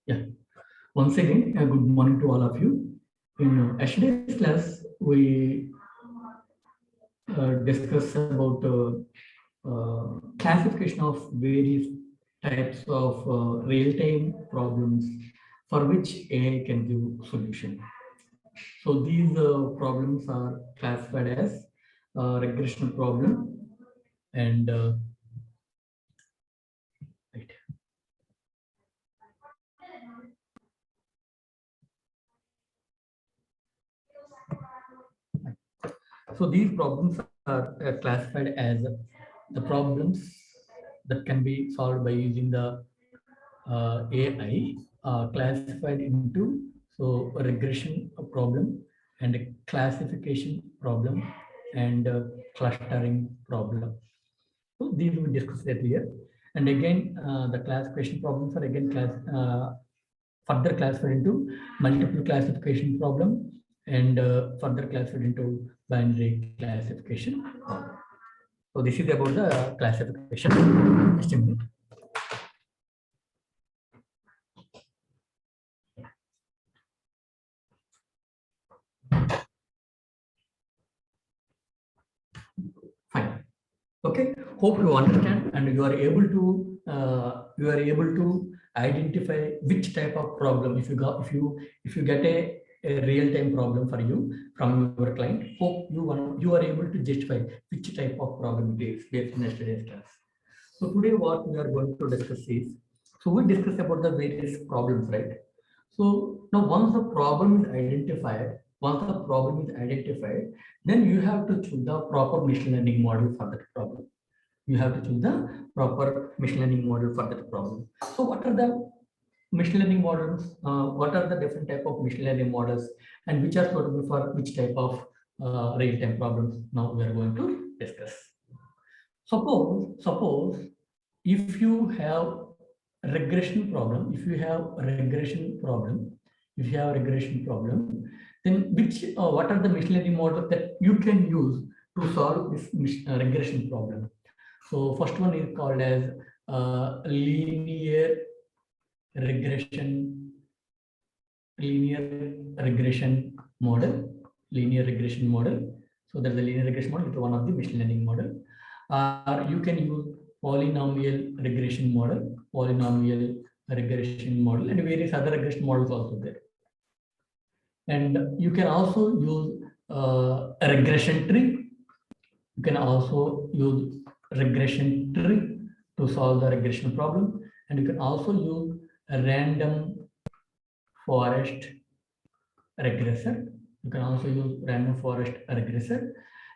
Yeah. Once again, good morning to all of you. In yesterday's class, we discussed about classification of various types of real-time problems for which AI can give solution. So these problems are classified as regression problem and right. So these problems are classified as the problems that can be solved by using the AI, classified into so a regression problem and a classification problem and a clustering problem. So these we discussed earlier. And again, the classification problems are again further classified into multiple classification problem and further classified into binary classification problem. So this is about the classification. Just a minute. Fine. Okay. Hope you understand and you are able to identify which type of problem if you get a real-time problem for you from your client. Hope you are able to justify which type of problem it is based on yesterday's class. So today what we are going to discuss is, so we discussed about the various problems, right? So now once the problem is identified, then you have to choose the proper machine learning model for that problem. You have to choose the proper machine learning model for that problem. So what are the machine learning models? What are the different type of machine learning models and which are suitable for which type of real-time problems? Now we are going to discuss. Suppose if you have regression problem, then what are the machine learning models that you can use to solve this regression problem? So first one is called as linear regression model. So that's the linear regression model. It's one of the machine learning model. You can use polynomial regression model, and various other regression models also there. And you can also use a regression tree. You can also use regression tree to solve the regression problem. And you can also use a random forest regressor.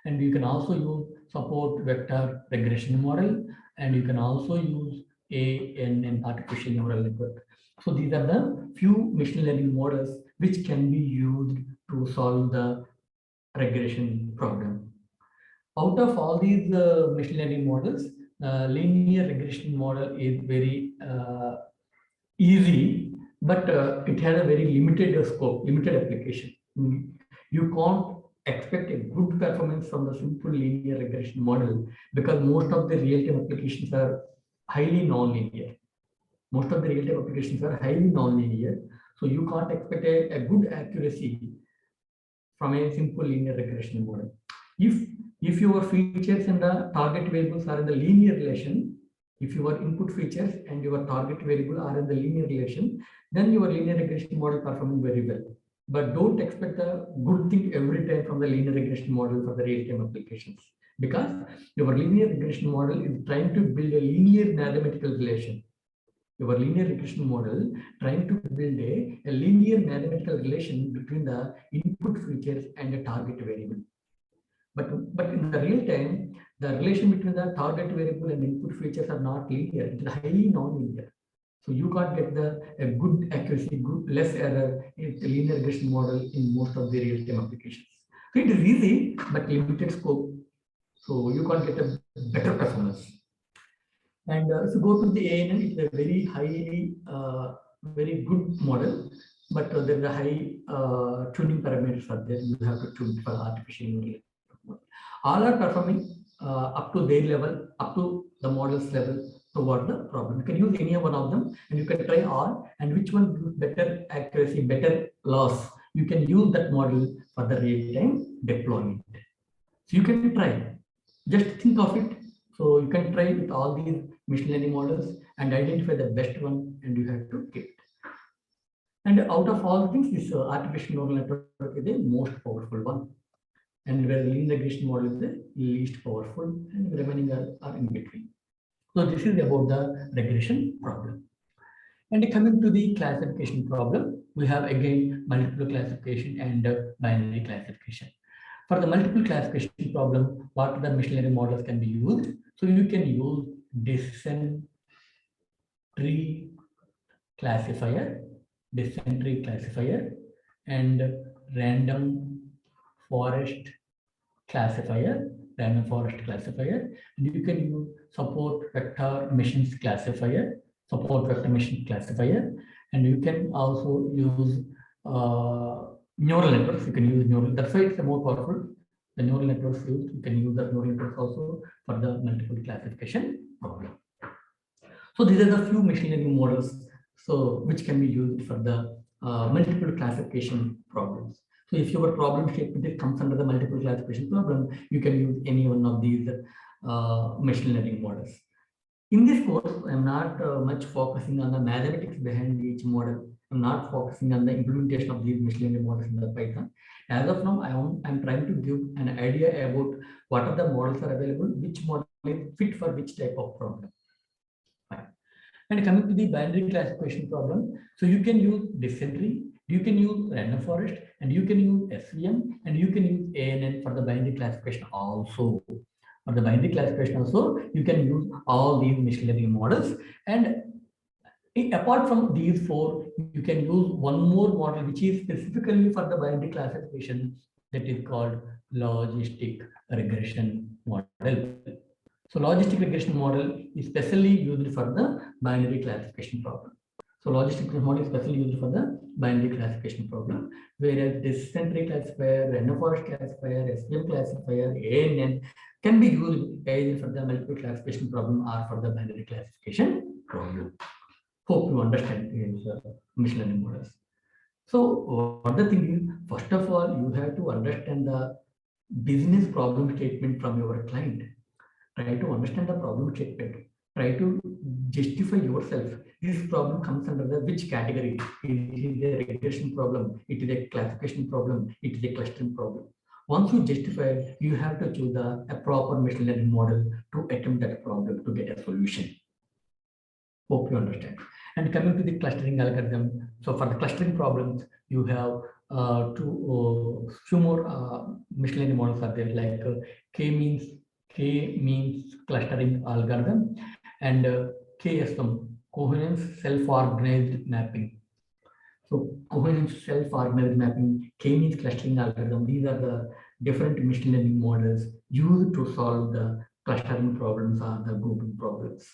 And you can also use support vector regression model, and you can also use ANN, artificial neural network. So these are the few machine learning models which can be used to solve the regression problem. Out of all these machine learning models, linear regression model is very easy, but it has a very limited scope, limited application. You can't expect a good performance from the simple linear regression model because most of the real-time applications are highly non-linear. So you can't expect a good accuracy from a simple linear regression model. If your features and the target variables are in the linear relation, if your input features and your target variable are in the linear relation, then your linear regression model performing very well. But don't expect a good thing every time from the linear regression model for the real-time applications, because your linear regression model is trying to build a linear mathematical relation. Your linear regression model trying to build a linear mathematical relation between the input features and the target variable. But in the real time, the relation between the target variable and input features are not linear. It is highly non-linear. So you can't get a good accuracy, less error in the linear regression model in most of the real-time applications. So it is easy, but limited scope. So you can't get a better performance. And if you go to the ANN, it's a very highly, very good model, but there is a high tuning parameters are there. You have to tune for artificial intelligence. All are performing up to their level, up to the model's level. toward the problem. You can use any one of them and you can try all, and which one gives better accuracy, better loss. You can use that model for the real-time deployment. So you can try, just think of it. So you can try with all these machine learning models and identify the best one, and you have to get it. And out of all things, this artificial neural network is the most powerful one. And where the linear regression model is the least powerful, and the remaining are in between. So this is about the regression problem. And coming to the classification problem, we have again multiple classification and binary classification. For the multiple classification problem, what the machine learning models can be used? So you can use decision tree classifier, and random forest classifier. And you can use support vector machines classifier, and you can also use neural networks. You can use neural. That's why it's more powerful. The neural networks used. You can use the neural networks also for the multiple classification problem. So these are the few machine learning models, so which can be used for the multiple classification problems. So if your problem statement comes under the multiple classification problem, you can use any one of these machine learning models. In this course, I'm not much focusing on the mathematics behind each model. I'm not focusing on the implementation of these machine learning models in the Python. As of now, I'm trying to give an idea about what are the models are available, which model is fit for which type of problem. Fine. And coming to the binary classification problem, so you can use decision tree, you can use random forest, and you can use SVM, and you can use ANN for the binary classification also. For the binary classification also, you can use all these machine learning models. And apart from these four, you can use one more model which is specifically for the binary classification, that is called logistic regression model. So logistic regression model is specially used for the binary classification problem. So logistic regression model is specially used for the binary classification problem, whereas decision tree classifier, random forest classifier, SVM classifier, ANN can be used either for the multiple classification problem or for the binary classification problem. Hope you understand these machine learning models. So what the thing is, first of all, you have to understand the business problem statement from your client. Try to understand the problem statement. Try to justify yourself. This problem comes under the which category? It is a regression problem. It is a classification problem. It is a clustering problem. Once you justify, you have to choose a proper machine learning model to attempt that problem to get a solution. Hope you understand. And coming to the clustering algorithm, so for the clustering problems, you have few more machine learning models are there, like K-means clustering algorithm, and KSM, coherence self-organized mapping. So coherence self-organized mapping, K-means clustering algorithm. These are the different machine learning models used to solve the clustering problems or the grouping problems.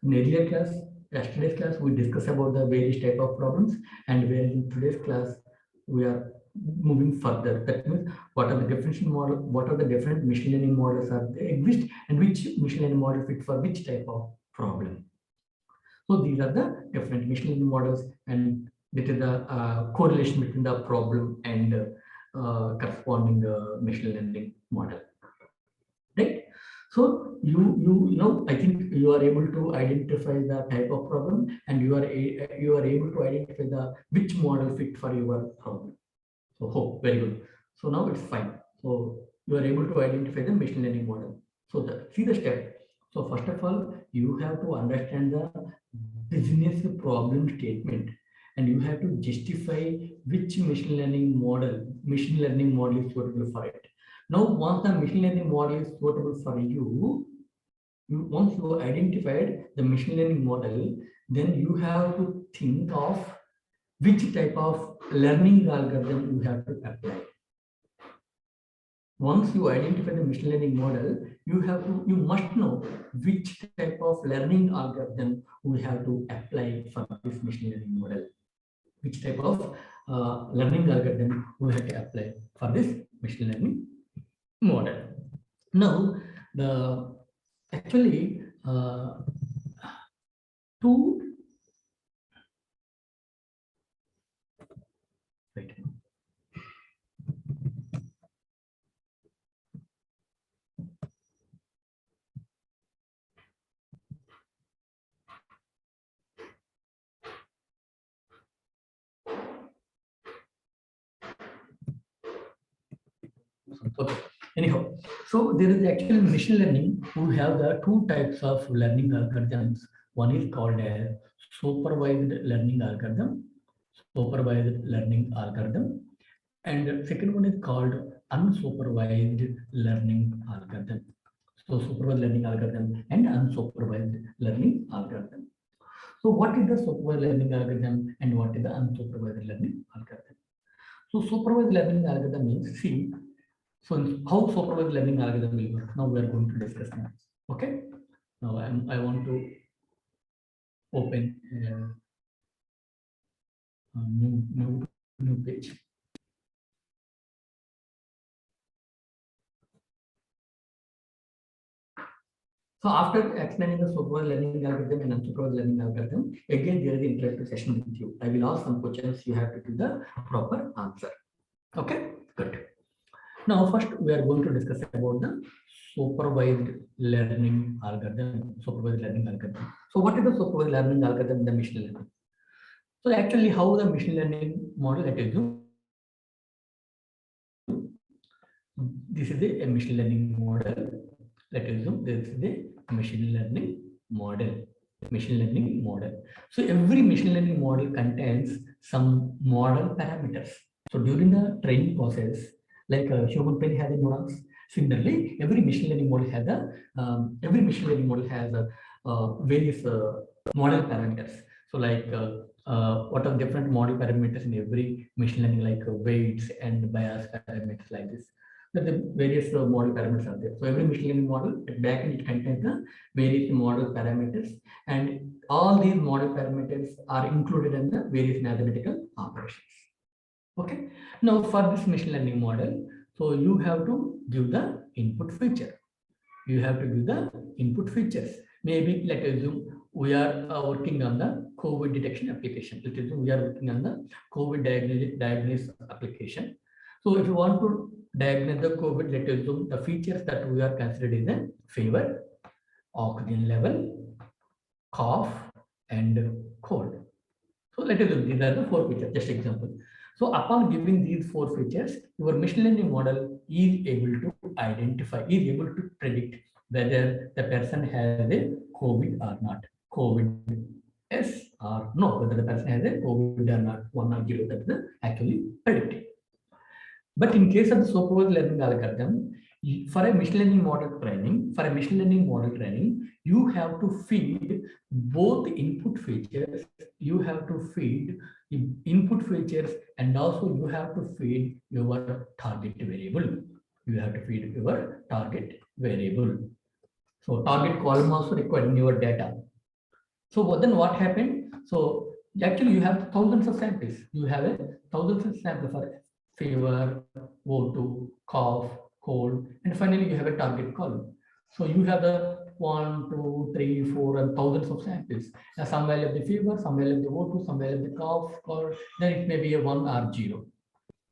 In earlier class, yesterday's class, we discussed about the various type of problems, and where in today's class we are moving further. That means what are the differential model, what are the different machine learning models are they exist, and which machine learning model fit for which type of problem. So these are the different machine learning models, and this is the correlation between the problem and corresponding machine learning model. Right? So you know, I think you are able to identify the type of problem, and you are able to identify the which model fit for your problem. So hope very good. So now it's fine. So you are able to identify the machine learning model. So see the step. So first of all, you have to understand the business problem statement, and you have to justify which machine learning model is suitable for it. Now, once the machine learning model is suitable for you, once you identified the machine learning model, then you have to think of which type of learning algorithm you have to apply. Once you identify the machine learning model, you must know which type of learning algorithm we have to apply for this machine learning model. Which type of learning algorithm we have to apply for this machine learning model. Now, actually to wait. Okay. Anyhow, so there is actually machine learning who have the two types of learning algorithms. One is called as supervised learning algorithm, and the second one is called unsupervised learning algorithm. So supervised learning algorithm and unsupervised learning algorithm. So what is the supervised learning algorithm and what is the unsupervised learning algorithm? So supervised learning algorithm means, see, so how supervised learning algorithm will work? Now we are going to discuss that. Okay. Now I want to open a new page. So after explaining the supervised learning algorithm and unsupervised learning algorithm, again there is an interactive session with you. I will ask some questions. You have to give the proper answer. Okay. Good. Now first we are going to discuss about the supervised learning algorithm. Supervised learning algorithm. So what is the supervised learning algorithm in the machine learning? So actually how the machine learning model that is do. This is a machine learning model. Let us assume this is a machine learning model. So every machine learning model contains some model parameters. So during the training process, like a human brain has a neurons. Similarly, every machine learning model has various model parameters. So like what are different model parameters in every machine learning, like weights and bias parameters like this. The various model parameters are there. So every machine learning model at backend it contains the various model parameters, and all these model parameters are included in the various mathematical operations. Okay. Now for this machine learning model, so you have to give the input feature. You have to give the input features. Maybe let us assume we are working on the COVID detection application. Let us assume we are working on the COVID diagnosis application. So if you want to diagnose the COVID, let us assume the features that we are considering the fever, oxygen level, cough, and cold. So let us assume these are the four features, just example. So upon giving these four features, your machine learning model is able to identify, is able to predict whether the person has a COVID or not. COVID yes or no, whether the person has a COVID or not, 1 or 0, that is actually predicting. But in case of the supervised learning algorithm, for a machine learning model training, you have to feed both input features. You have to feed input features, and also you have to feed your target variable. You have to feed your target variable. So target column also required in your data. So then what happened? So actually you have thousands of samples. You have a thousands of samples for fever, O2, cough, cold, and finally you have a target column. So you have the 1, 2, 3, 4, and thousands of samples. Now some value of the fever, some value of the O2, some value of the cough, cold, then it may be a 1 or 0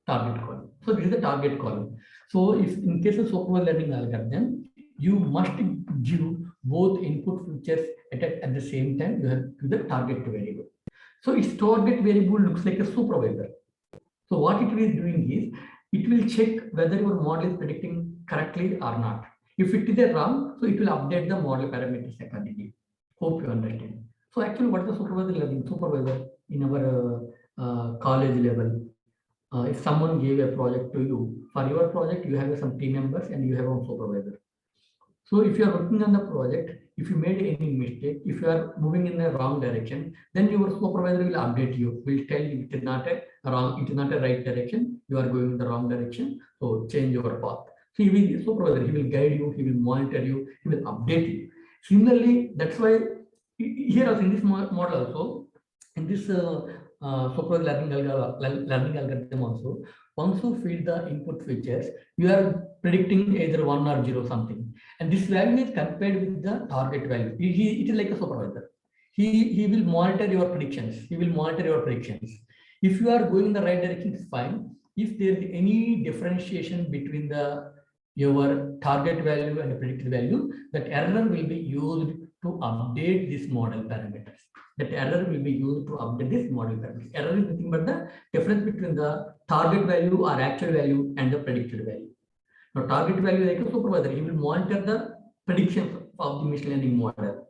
target column. So this is the target column. So if in case of supervised learning algorithm, you must give both input features at the same time. You have to the target variable. So its target variable looks like a supervisor. So what it is doing is it will check whether your model is predicting correctly or not. If it is a wrong, so it will update the model parameters accordingly. Hope you understand. So actually, what is the supervisor learning? Supervisor in our college level, if someone gave a project to you, for your project, you have some team members and you have a supervisor. So if you are working on the project, if you made any mistake, if you are moving in the wrong direction, then your supervisor will update you, will tell you it is not a wrong, it is not a right direction, you are going in the wrong direction, so change your path. So he will, supervisor, he will guide you, he will monitor you, he will update you. Similarly, that's why here also in this model also, in this supervised learning algorithm also, once you feed the input features, you are predicting either 1 or 0 something. And this value is compared with the target value. It is like a supervisor. he will monitor your predictions. He will monitor your predictions. If you are going in the right direction, it's fine. If there is any differentiation between your target value and the predicted value, that error will be used to update this model parameters. That error will be used to update this model parameters. Error is nothing but the difference between the target value or actual value and the predicted value. Now, target value like a supervisor, he will monitor the predictions of the machine learning model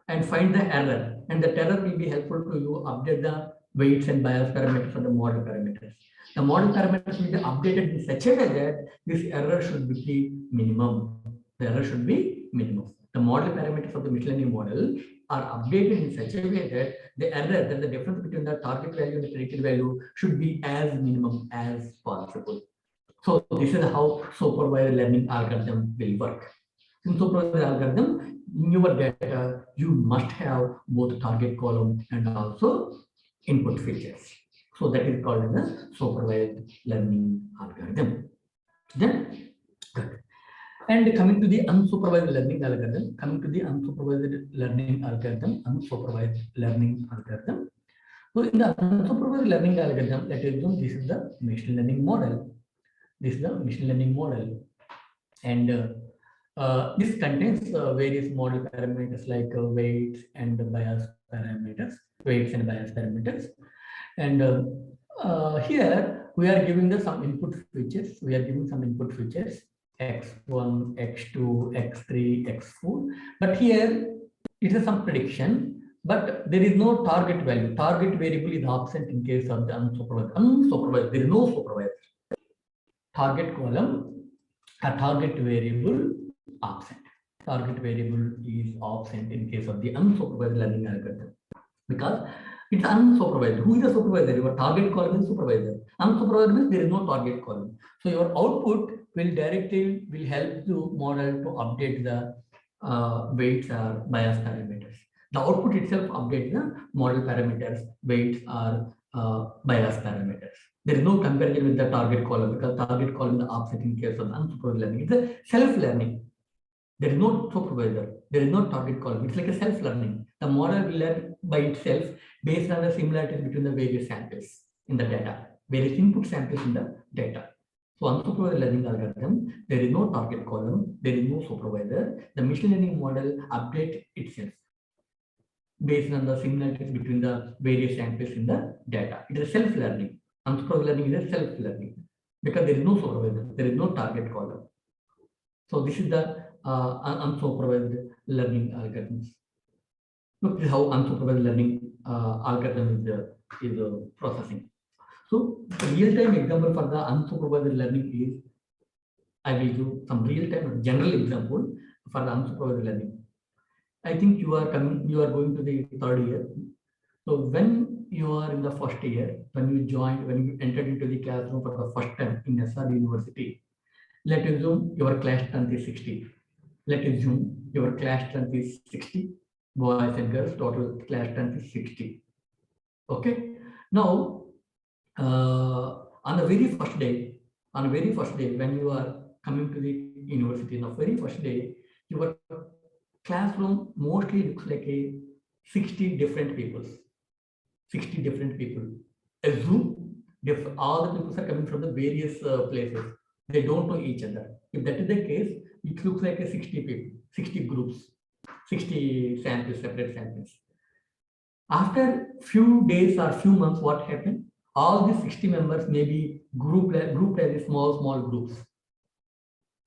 and find the error, and the error will be helpful to you update the weights and bias parameters of the model parameters. The model parameters will be updated in such a way that this error should be minimum. The error should be minimum. The model parameters of the machine learning model are updated in such a way that the error, that the difference between the target value and the predicted value should be as minimum as possible. So this is how supervised learning algorithm will work. In supervised algorithm, in your data, you must have both target column and also input features. So that is called as a supervised learning algorithm. Then, good. And coming to the unsupervised learning algorithm, unsupervised learning algorithm. So in the unsupervised learning algorithm, let us assume this is the machine learning model. This is the machine learning model, and this contains various model parameters like weights and bias parameters, and here we are giving some input features. X1, X2, X3, X4. But here it is some prediction, but there is no target value. Target variable is absent in case of the unsupervised. Unsupervised, there is no supervised. Target column, a target variable absent. Target variable is absent in case of the unsupervised learning algorithm because it's unsupervised. Who is the supervisor? Your target column is supervisor. Unsupervised means there is no target column. So your output will directly help the model to update the weights or bias parameters. The output itself updates the model parameters, weights or bias parameters. There is no comparison with the target column because target column is absent in case of unsupervised learning. It's a self-learning. There is no supervisor. There is no target column. It's like a self-learning. The model will learn by itself based on the similarities between the various samples in the data, various input samples in the data. So unsupervised learning algorithm, there is no target column, there is no supervisor. The machine learning model updates itself based on the similarities between the various samples in the data. It is a self-learning. Unsupervised learning is a self-learning because there is no supervisor, there is no target column. So this is the unsupervised learning algorithms. Look, this is how unsupervised learning algorithm is processing. So real-time example for the unsupervised learning is, I will give some real-time general example for the unsupervised learning. I think you are going to the third year. So when you are in the first year, when you entered into the classroom for the first time in SR University, let's assume your class strength is 60. Let's assume your class strength is 60, boys and girls, total class strength is 60. Okay. Now, on the very first day, when you are coming to the university, on the very first day, your classroom mostly looks like 60 different people. 60 different people. Assume all the people are coming from the various places. They don't know each other. If that is the case, it looks like 60 people, 60 groups, 60 samples, separate samples. After few days or few months, what happened? All these 60 members may be grouped as small groups.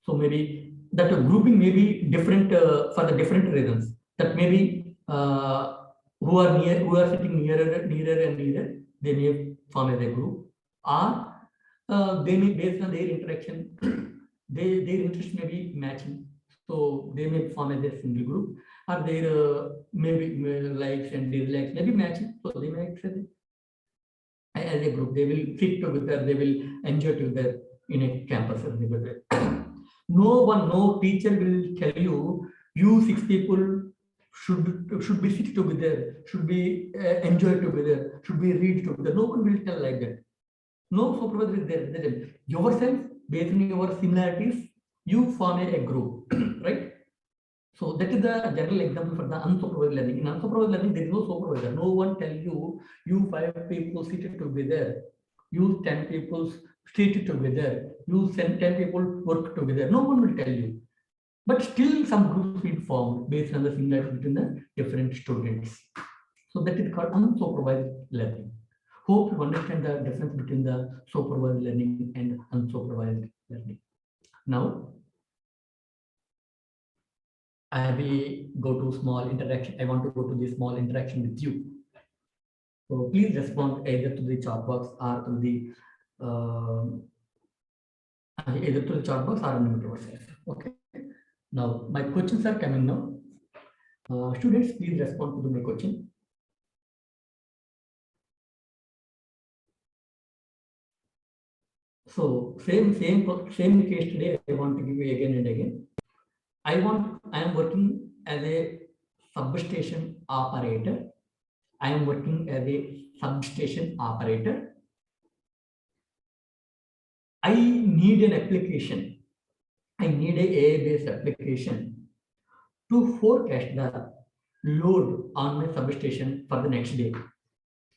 So maybe that grouping may be different for the different reasons. That maybe who are sitting nearer and nearer, they may form as a group, or they may, based on their interaction, their interest may be matching, so they may form as a single group, or their maybe likes and dislikes may be matching, so they may accept it as a group. They will fit together, they will enjoy together in a campus. No teacher will tell you 6 people should be sit together, should be enjoy together, should be read together. No one will tell like that. No supervisor is there. Yourself, based on your similarities, you form a group, right? So that is the general example for the unsupervised learning. In unsupervised learning, there is no supervisor. No one tell you, you 5 people seated together, you 10 people seated together, you 10 people work together. No one will tell you. But still some groups will form based on the similarity between the different students. So that is called unsupervised learning. Hope you understand the difference between the supervised learning and unsupervised learning. Now, I will go to small interaction. I want to go to the small interaction with you. So please respond either to the chat box or to the either to the chat box or unmute yourself. Okay. Now my questions are coming now. Students, please respond to my question. So same case today. I want to give you again and again. I am working as a substation operator. I am working as a substation operator. I need an application. I need a AI-based application to forecast the load on my substation for the next day.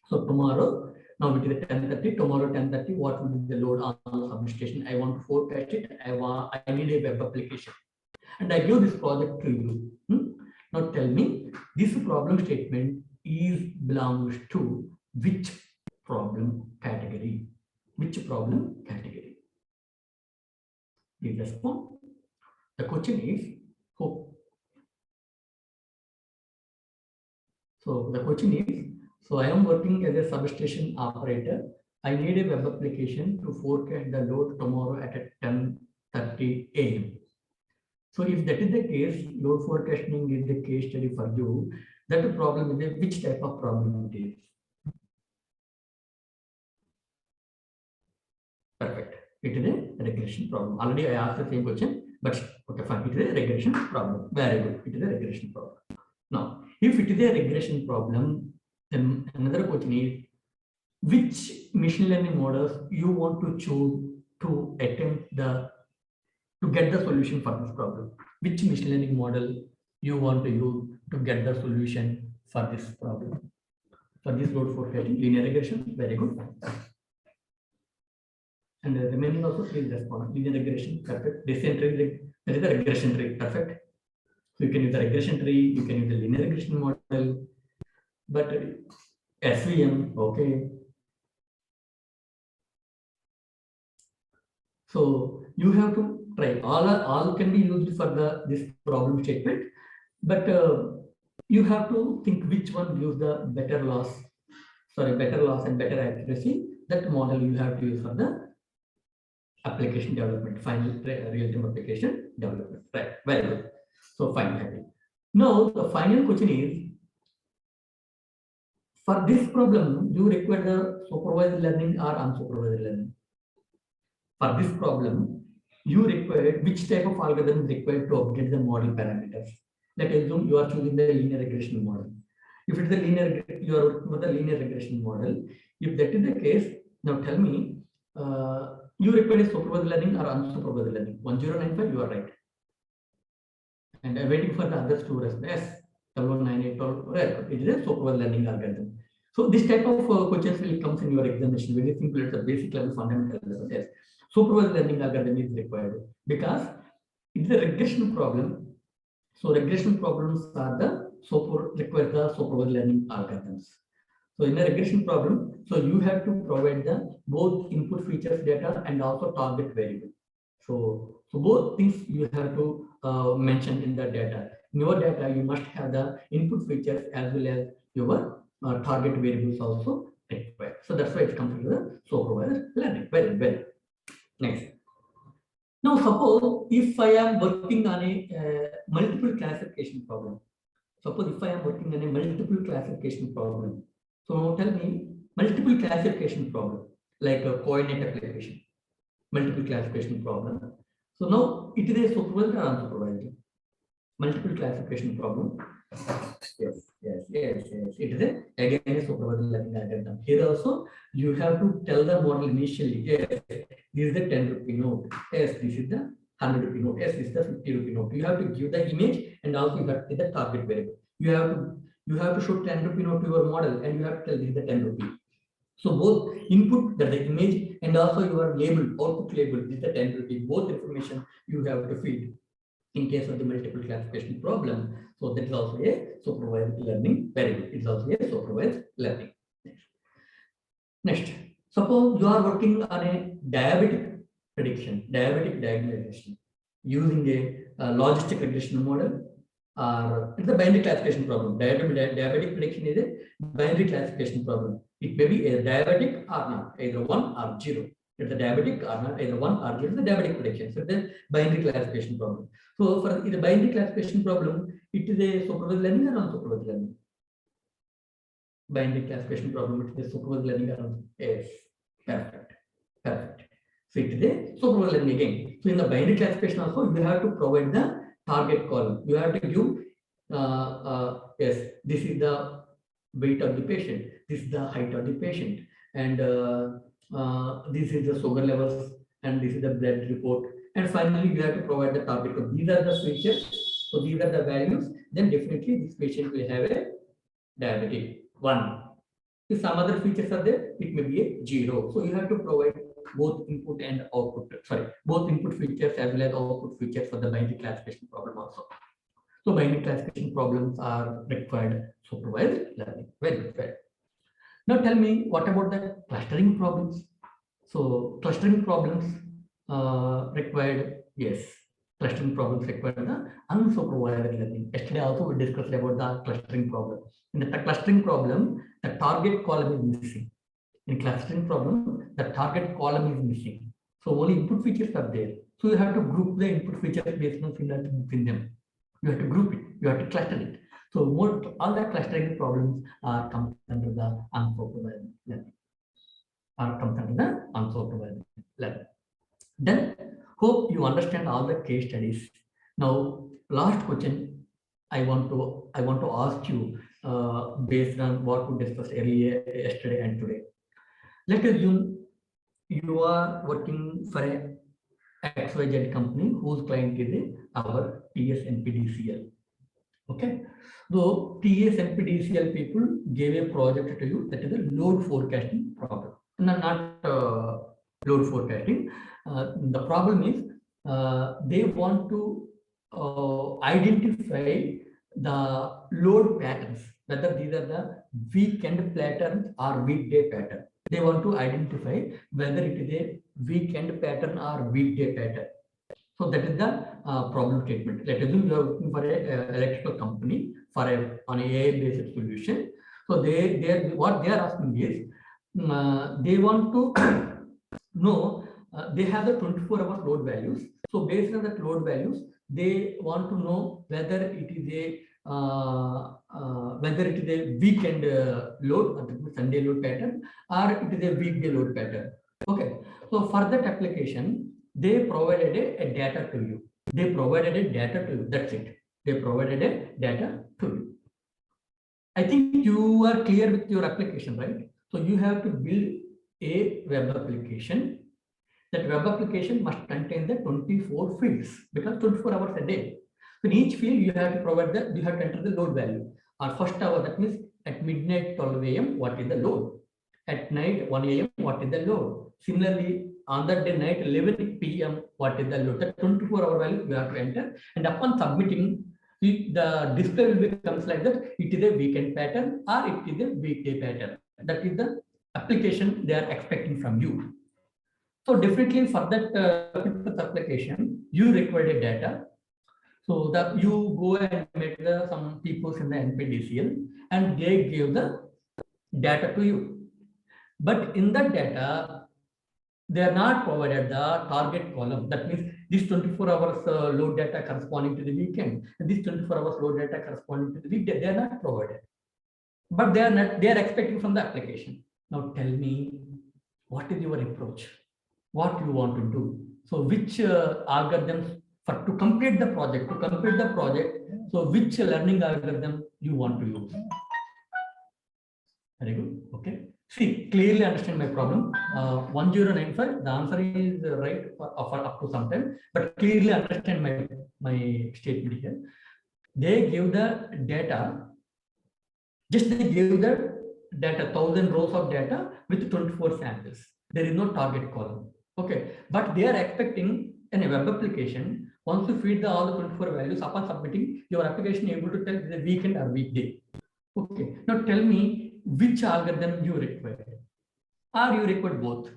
So tomorrow, now it is 10:30. Tomorrow 10:30. What will be the load on the substation? I want to forecast it. I need a web application, and I give this project to you. Now tell me, this problem statement belongs to which problem category? Which problem category? Please respond. The question is hope. So the question is, so I am working as a substation operator. I need a web application to forecast the load tomorrow at 10:30 a.m. So if that is the case, load forecasting is the case study for you. That problem is which type of problem it is. Perfect. It is a regression problem. Already I asked the same question, but okay, fine. It is a regression problem. Very good. It is a regression problem. Now, if it is a regression problem, then another question is which machine learning models you want to choose to attempt to get the solution for this problem. Which machine learning model you want to use to get the solution for this problem? For this load forecasting, linear regression, very good. And the remaining also please respond. Linear regression, perfect. Descent tree, that is the regression tree, perfect. So you can use the regression tree, you can use the linear regression model, but SVM, okay. So you have to try. All can be used for this problem statement, but you have to think which one gives the better loss and better accuracy. That model you have to use for the application development, final real-time application development. Right, very good. So fine, happy. Now the final question is, for this problem, you require the supervised learning or unsupervised learning? For this problem, you require which type of algorithm is required to update the model parameters. Let's assume you are choosing the linear regression model. If it is a linear, you are working with the linear regression model. If that is the case, now tell me, you require a supervised learning or unsupervised learning? 1095, you are right. And I'm waiting for the others to respond. Yes, 1198 or right. It is a supervised learning algorithm. So this type of questions will come in your examination. Very simple, it's a basic level fundamental level. Yes, supervised learning algorithm is required because it's a regression problem. So regression problems are require the supervised learning algorithms. So in a regression problem, so you have to provide the both input features data and also target variable. So both things you have to mention in the data. In your data, you must have the input features as well as your target variables also required. So that's why it comes to the supervised learning. Very well. Next. Now suppose if I am working on a multiple classification problem. Suppose if I am working on a multiple classification problem. So now tell me multiple classification problem like a coordinate application, multiple classification problem. So now it is a supervised or unsupervised? Multiple classification problem. Yes. It is again a supervised learning algorithm. Here also you have to tell the model initially, yes, this is the 10 rupee note. Yes, this is the 100 rupee note, S is the 50 rupee note. You have to give the image and also you have to give the target variable. You have to show 10 rupee note to your model and you have to tell this is the 10 rupee. So both input, that the image, and also your label, output label, this is the 10 rupee. Both information you have to feed in case of the multiple classification problem. So that is also a supervised learning variable. It is also a supervised learning. Next, suppose you are working on a diabetic prediction, diabetic diagnostic using a logistic regression model, or it's a binary classification problem. Diabetic prediction is a binary classification problem. It may be a diabetic or not, either 1 or 0. It's a diabetic or not, either 1 or 0 is the diabetic prediction. So it's a binary classification problem. So for the binary classification problem, it is a supervised learning or unsupervised learning? Binary classification problem, it is a supervised learning or yes, perfect. So it is a supervised learning again. So in the binary classification also, you have to provide the target column. You have to give yes, this is the weight of the patient, this is the height of the patient, and this is the sugar levels, and this is the blood report, and finally you have to provide the target column. These are the features, so these are the values. Then definitely this patient will have a diabetic 1. If some other features are there, it may be a 0. So you have to provide both input and output, both input features as well as output features for the binary classification problem also. So binary classification problems are required supervised learning. Very good. Now tell me, what about the clustering problems? So clustering problems required, yes, clustering problems require the unsupervised learning. Yesterday also we discussed about the clustering problem. In the clustering problem, the target column is missing. In clustering problem, the target column is missing. So only input features are there. So you have to group the input features based on similarity between them. You have to group it. You have to cluster it. So all the clustering problems are come under the unsupervised learning. Then hope you understand all the case studies. Now, last question I want to ask you based on what we discussed earlier yesterday and today. Let's assume you are working for a XYZ company whose client is our TS/NPDCL. Okay, so TS/NPDCL people gave a project to you, that is a load forecasting problem. No, not load forecasting. The problem is they want to identify the load patterns, whether these are the weekend patterns or weekday pattern. They want to identify whether it is a weekend pattern or weekday pattern. So that is the problem statement. Let us assume you are working for an electrical company on an AI-based solution. So what they are asking is, they want to know, they have the 24-hour load values. So based on that load values, they want to know whether it is a weekend load, or Sunday load pattern, or it is a weekday load pattern. Okay. So for that application, they provided a data to you. They provided a data to you. That's it. They provided a data to you. I think you are clear with your application, right? So you have to build a web application. That web application must contain the 24 fields, because 24 hours a day. So in each field, you have to provide you have to enter the load value. Our first hour, that means at midnight 12 a.m., what is the load? At night 1 a.m., what is the load? Similarly, on that day night 11 p.m., what is the load? That 24-hour value you have to enter, and upon submitting, the display will becomes like that. It is a weekend pattern or it is a weekday pattern. That is the application they are expecting from you. So definitely for that application, you require a data. So that you go and make some people in the NPDCL and they give the data to you. But in that data, they are not provided the target column. That means this 24 hours load data corresponding to the weekend, and this 24 hours load data corresponding to the weekday, they are not provided. But they are expecting from the application. Now tell me, what is your approach? What you want to do? So which algorithms to complete the project? So which learning algorithm you want to use? Very good. Okay. See, clearly understand my problem. 1095, the answer is right for up to some time, but clearly understand my statement here. They give the data, just they give the data, 1000 rows of data with 24 samples. There is no target column. Okay, but they are expecting in a web application, once you feed all the 24 values, upon submitting, your application able to tell the weekend or weekday. Okay, now tell me which algorithm you require, or you require both.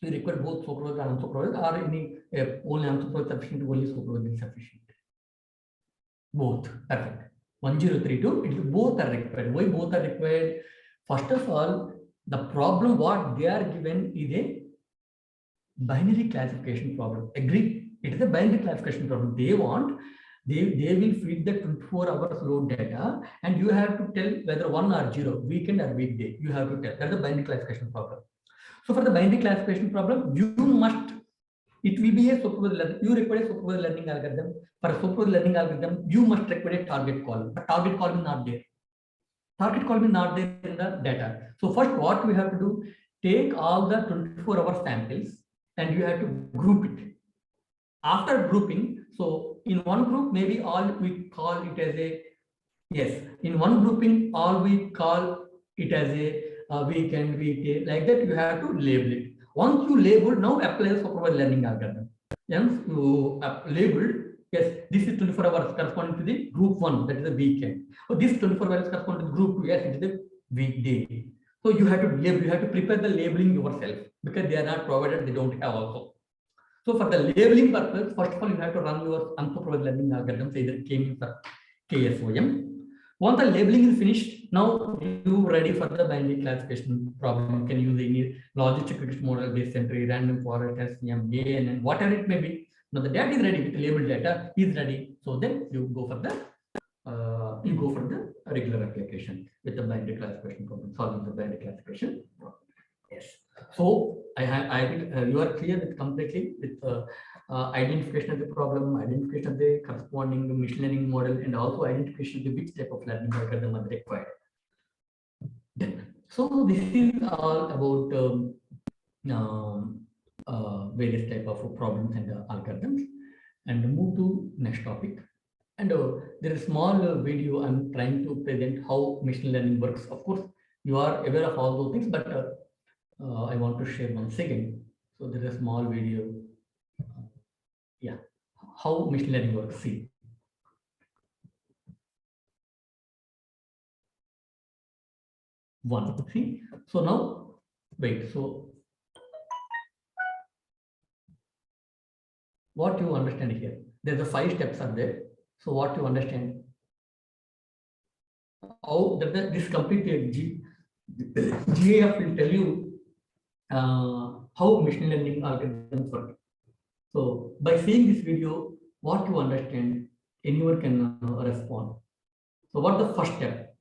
You require both supervised and unsupervised, or any only unsupervised sufficient, only supervised is sufficient. Both, perfect. 1032, it is both are required. Why both are required? First of all, the problem what they are given is a binary classification problem. Agree? It is a binary classification problem. They want, they will feed the 24 hours load data, and you have to tell whether 1 or 0, weekend or weekday. You have to tell. That's the binary classification problem. So for the binary classification problem, you must, it will be a supervised learning. You require a supervised learning algorithm. For a supervised learning algorithm, you must require a target column. But target column is not there. Target column is not there in the data. So first, what we have to do, take all the 24-hour samples and you have to group it. After grouping, so in one group, maybe all we call it as a, yes, in one grouping, all we call it as a weekend, weekday, like that you have to label it. Once you label, now apply the supervised learning algorithm. Once you labeled, yes, this is 24 hours corresponding to the group 1, that is the weekend. So this 24 hours corresponding to the group 2, yes, it is the weekday. So you have to label, you have to prepare the labeling yourself, because they are not provided, they don't have also. So for the labeling purpose, first of all, you have to run your unsupervised learning algorithms, either K-means or KSOM. Once the labeling is finished, now you ready for the binary classification problem. You can use any logic regression model, base entry, random forest, SVM, ANN, whatever it may be. Now the data is ready with labeled data is ready. So then you go for the regular application with the binary classification problem, solving the binary classification problem. Yes. So I think you are clear with completely with identification of the problem, identification of the corresponding machine learning model, and also identification of the which type of learning algorithm is required. Then, so this is all about various type of problems and algorithms. And move to next topic. And there is a small video I'm trying to present how machine learning works. Of course, you are aware of all those things, but I want to share one second. So there is a small video. Yeah, how machine learning works. See. One. See. So now, wait. So what you understand here? There's a 5 steps are there. So what you understand? How this complete GAF will tell you how machine learning algorithms work. So by seeing this video, what you understand, anyone can respond. So what the first step?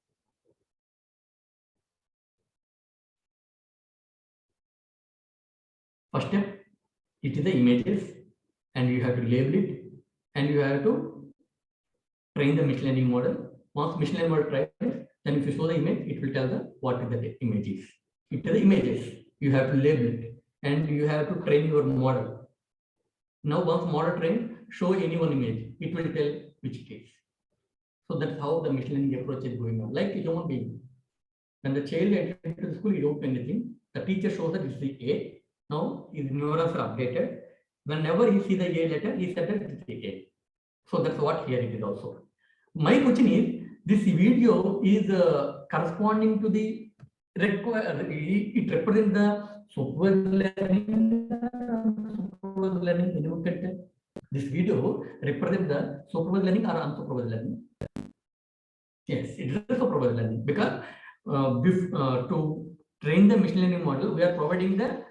First step, it is the images, and you have to label it, and you have to train the machine learning model. Once machine learning model trains, then if you show the image, it will tell the what is the image is. It is the images. You have to label it, and you have to train your model. Now, once model trained, show any one image. It will tell which case. So that's how the machine learning approach is going on. Like a human being, when the child enters into the school, you don't do anything. The teacher shows that this is the A. Now his neurons are updated. Whenever he sees the A letter, he said that this is the A. So that's what here it is also. My question is, this video is corresponding to the it represents the supervised learning. Supervised learning. Can you get that? This video represents the supervised learning or unsupervised learning. Yes, it is a supervised learning because to train the machine learning model, we are providing the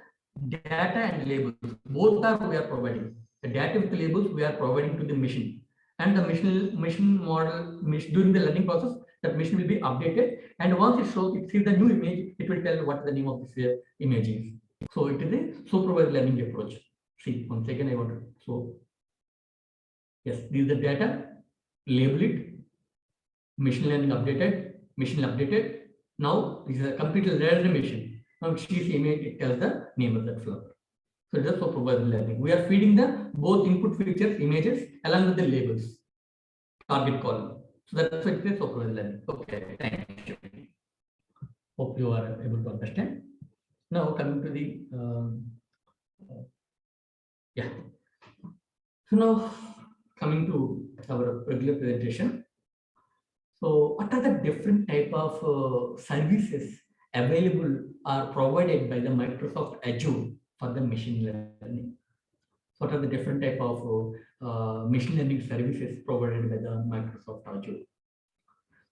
data and labels. Both are we are providing. The data with the labels we are providing to the machine, and the machine model during the learning process, that machine will be updated, and once it shows, it sees the new image, it will tell what the name of this image is. So it is a supervised learning approach. See, once again I want to, so yes, this is the data, label it, machine learning updated, machine updated. Now this is a completely learned machine. Now it sees image, it tells the name of that flower. So just supervised learning. We are feeding the both input features, images, along with the labels, target column. So that's why it is supervised learning. Okay, thank you. Hope you are able to understand. Now coming to the yeah. So now coming to our regular presentation. So what are the different type of services available or provided by the Microsoft Azure for the machine learning? What are the different type of machine learning services provided by the Microsoft Azure?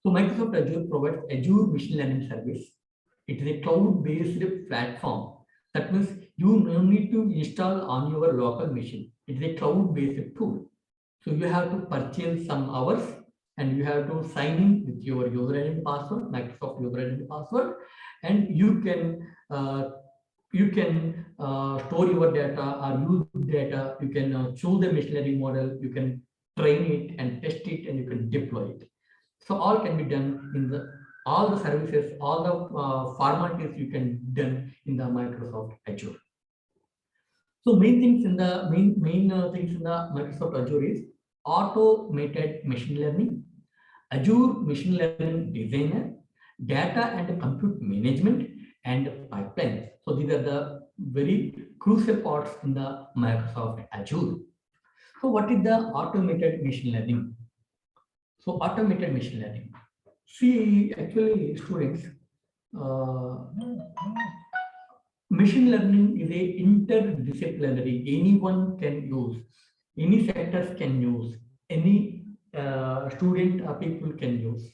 So Microsoft Azure provides Azure Machine Learning Service. It is a cloud-based platform. That means you no need to install on your local machine. It is a cloud-based tool. So you have to purchase some hours and you have to sign in with your username and password, Microsoft username and password, and you can store your data or use data. You can choose the machine learning model. You can train it and test it, and you can deploy it. So all can be done in the all the services, all the formalities you can done in the Microsoft Azure. So main things in the Microsoft Azure is automated machine learning, Azure machine learning designer, data and compute management, and pipelines. So these are the very crucial parts in the Microsoft Azure. So what is the automated machine learning? So automated machine learning. See, actually, students, uh, machine learning is a interdisciplinary. Anyone can use, any sectors can use, any student or people can use.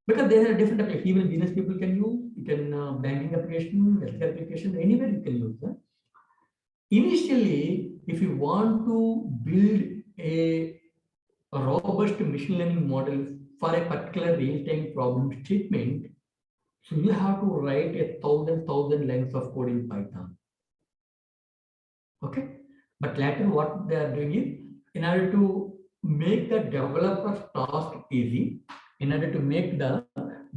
Because there are different applications. Even business people can use, you can banking application, healthcare application, anywhere you can use that. Initially, if you want to build a robust machine learning model for a particular real-time problem statement, so you have to write a thousand lines of code in Python. Okay, but later what they are doing is, in order to make the developer's task easy, in order to make the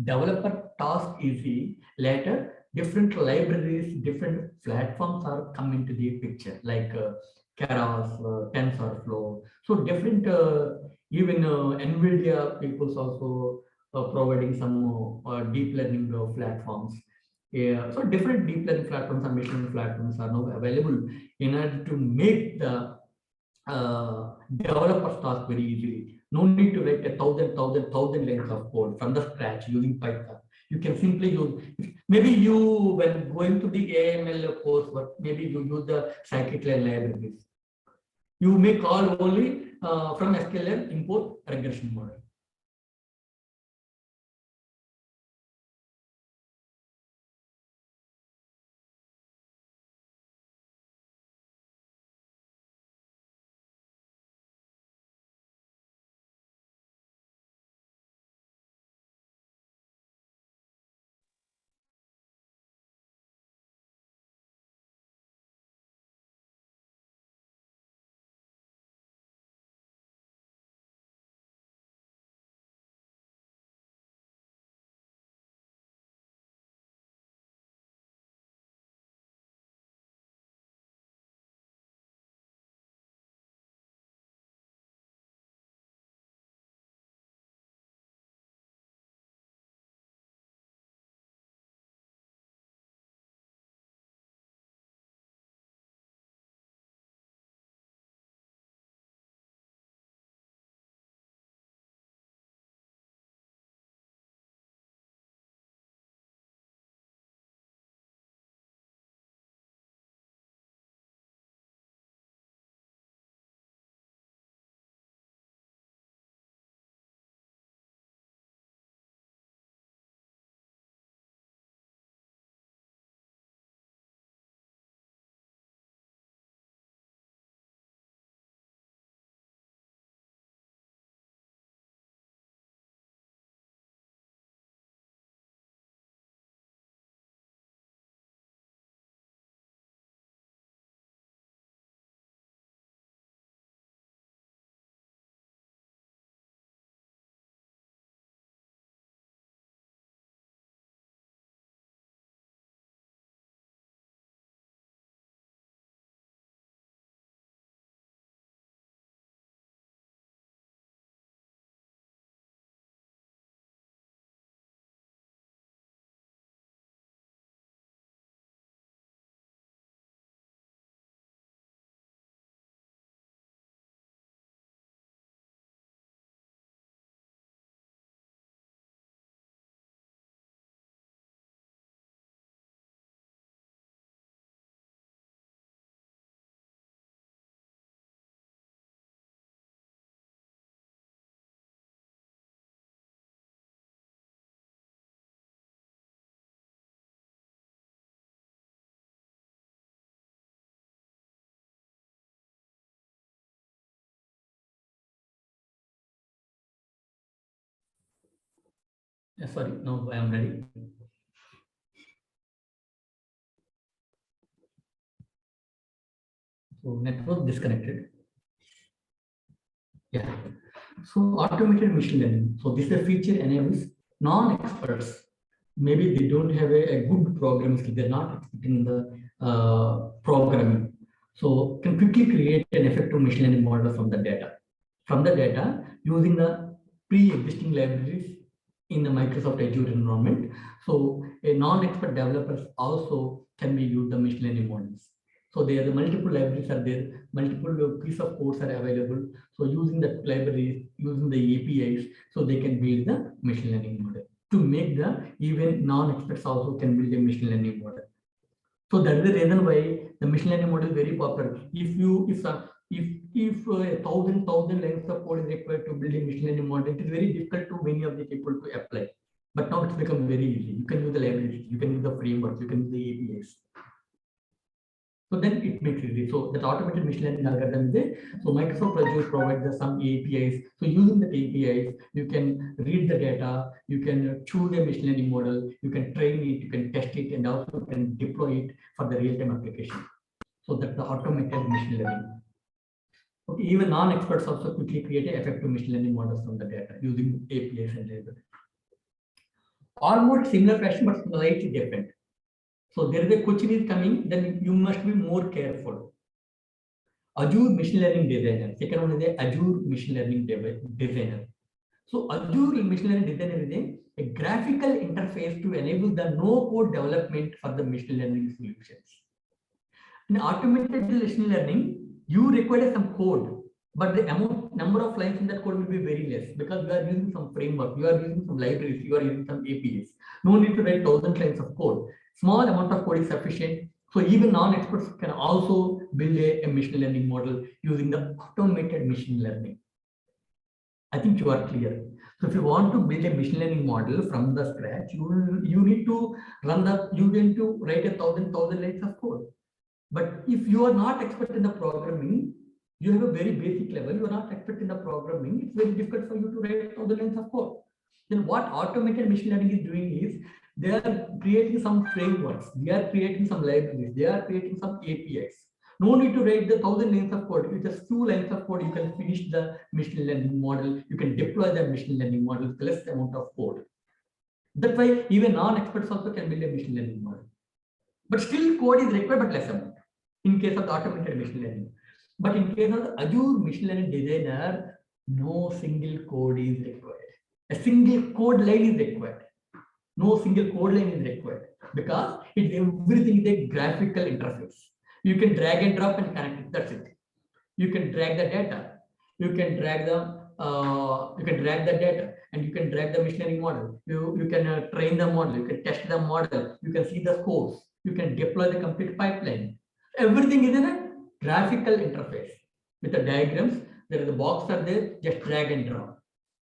developer task easy, later different libraries, different platforms are come into the picture, like Keras, TensorFlow. So different, even NVIDIA people's also providing some deep learning platforms. Yeah, so different deep learning platforms and machine learning platforms are now available in order to make the developer's task very easily. No need to write a thousand lines of code from the scratch using Python. You can simply use, maybe you, when going to the AML coursework, maybe you use the scikit-learn libraries. You may call only from sklearn import regression model. Sorry, now I am ready. So network disconnected. Yeah. So automated machine learning. So this is a feature enables non-experts. Maybe they don't have a good program skill. They're not expert in the programming. So can quickly create an effective machine learning model from the data. From the data using the pre-existing libraries in the Microsoft Azure environment. So a non-expert developers also can be used the machine learning models. So there the multiple libraries are there, multiple piece of codes are available. So using the libraries, using the APIs, so they can build the machine learning model. To make the even non-experts also can build a machine learning model. So that is the reason why the machine learning model is very popular. If a thousand lines of code is required to build a machine learning model, it is very difficult to many of the people to apply. But now it's become very easy. You can use the libraries, you can use the frameworks, you can use the APIs. So then it makes it easy. So that automated machine learning algorithm is there. So Microsoft Azure provides some APIs. So using the APIs, you can read the data, you can choose a machine learning model, you can train it, you can test it, and also can deploy it for the real-time application. So that's the automated machine learning. Okay, even non-experts also quickly create effective machine learning models from the data using APIs and libraries. Almost similar fashion, but slightly different. So there is a question is coming, then you must be more careful. Azure Machine Learning Designer. Second one is the Azure Machine Learning Designer. So Azure Machine Learning Designer is a graphical interface to enable the no-code development for the machine learning solutions. In automated machine learning, you require some code, but the number of lines in that code will be very less because you are using some framework, you are using some libraries, you are using some APIs. No need to write 1,000 lines of code. Small amount of code is sufficient. So even non-experts can also build a machine learning model using the automated machine learning. I think you are clear. So if you want to build a machine learning model from the scratch, you need to need to write 1,000 lines of code. But if you are not expert in the programming, you have a very basic level, you are not expert in the programming, it's very difficult for you to write 1,000 lines of code. Then what automated machine learning is doing is, they are creating some frameworks, they are creating some libraries, they are creating some APIs. No need to write the 1,000 lines of code. With just 2 lines of code, you can finish the machine learning model. You can deploy the machine learning model with less amount of code. That's why even non-experts also can build a machine learning model. But still code is required, but less amount in case of the automated machine learning. But in case of the Azure Machine Learning Designer, no single code is required. A single code line is required. No single code line is required because everything is a graphical interface. You can drag and drop and connect it. That's it. You can drag the data. You can drag the data, and you can drag the machine learning model. You can train the model. You can test the model. You can see the scores. You can deploy the complete pipeline. Everything is in a graphical interface with the diagrams. There is a box are there. Just drag and drop.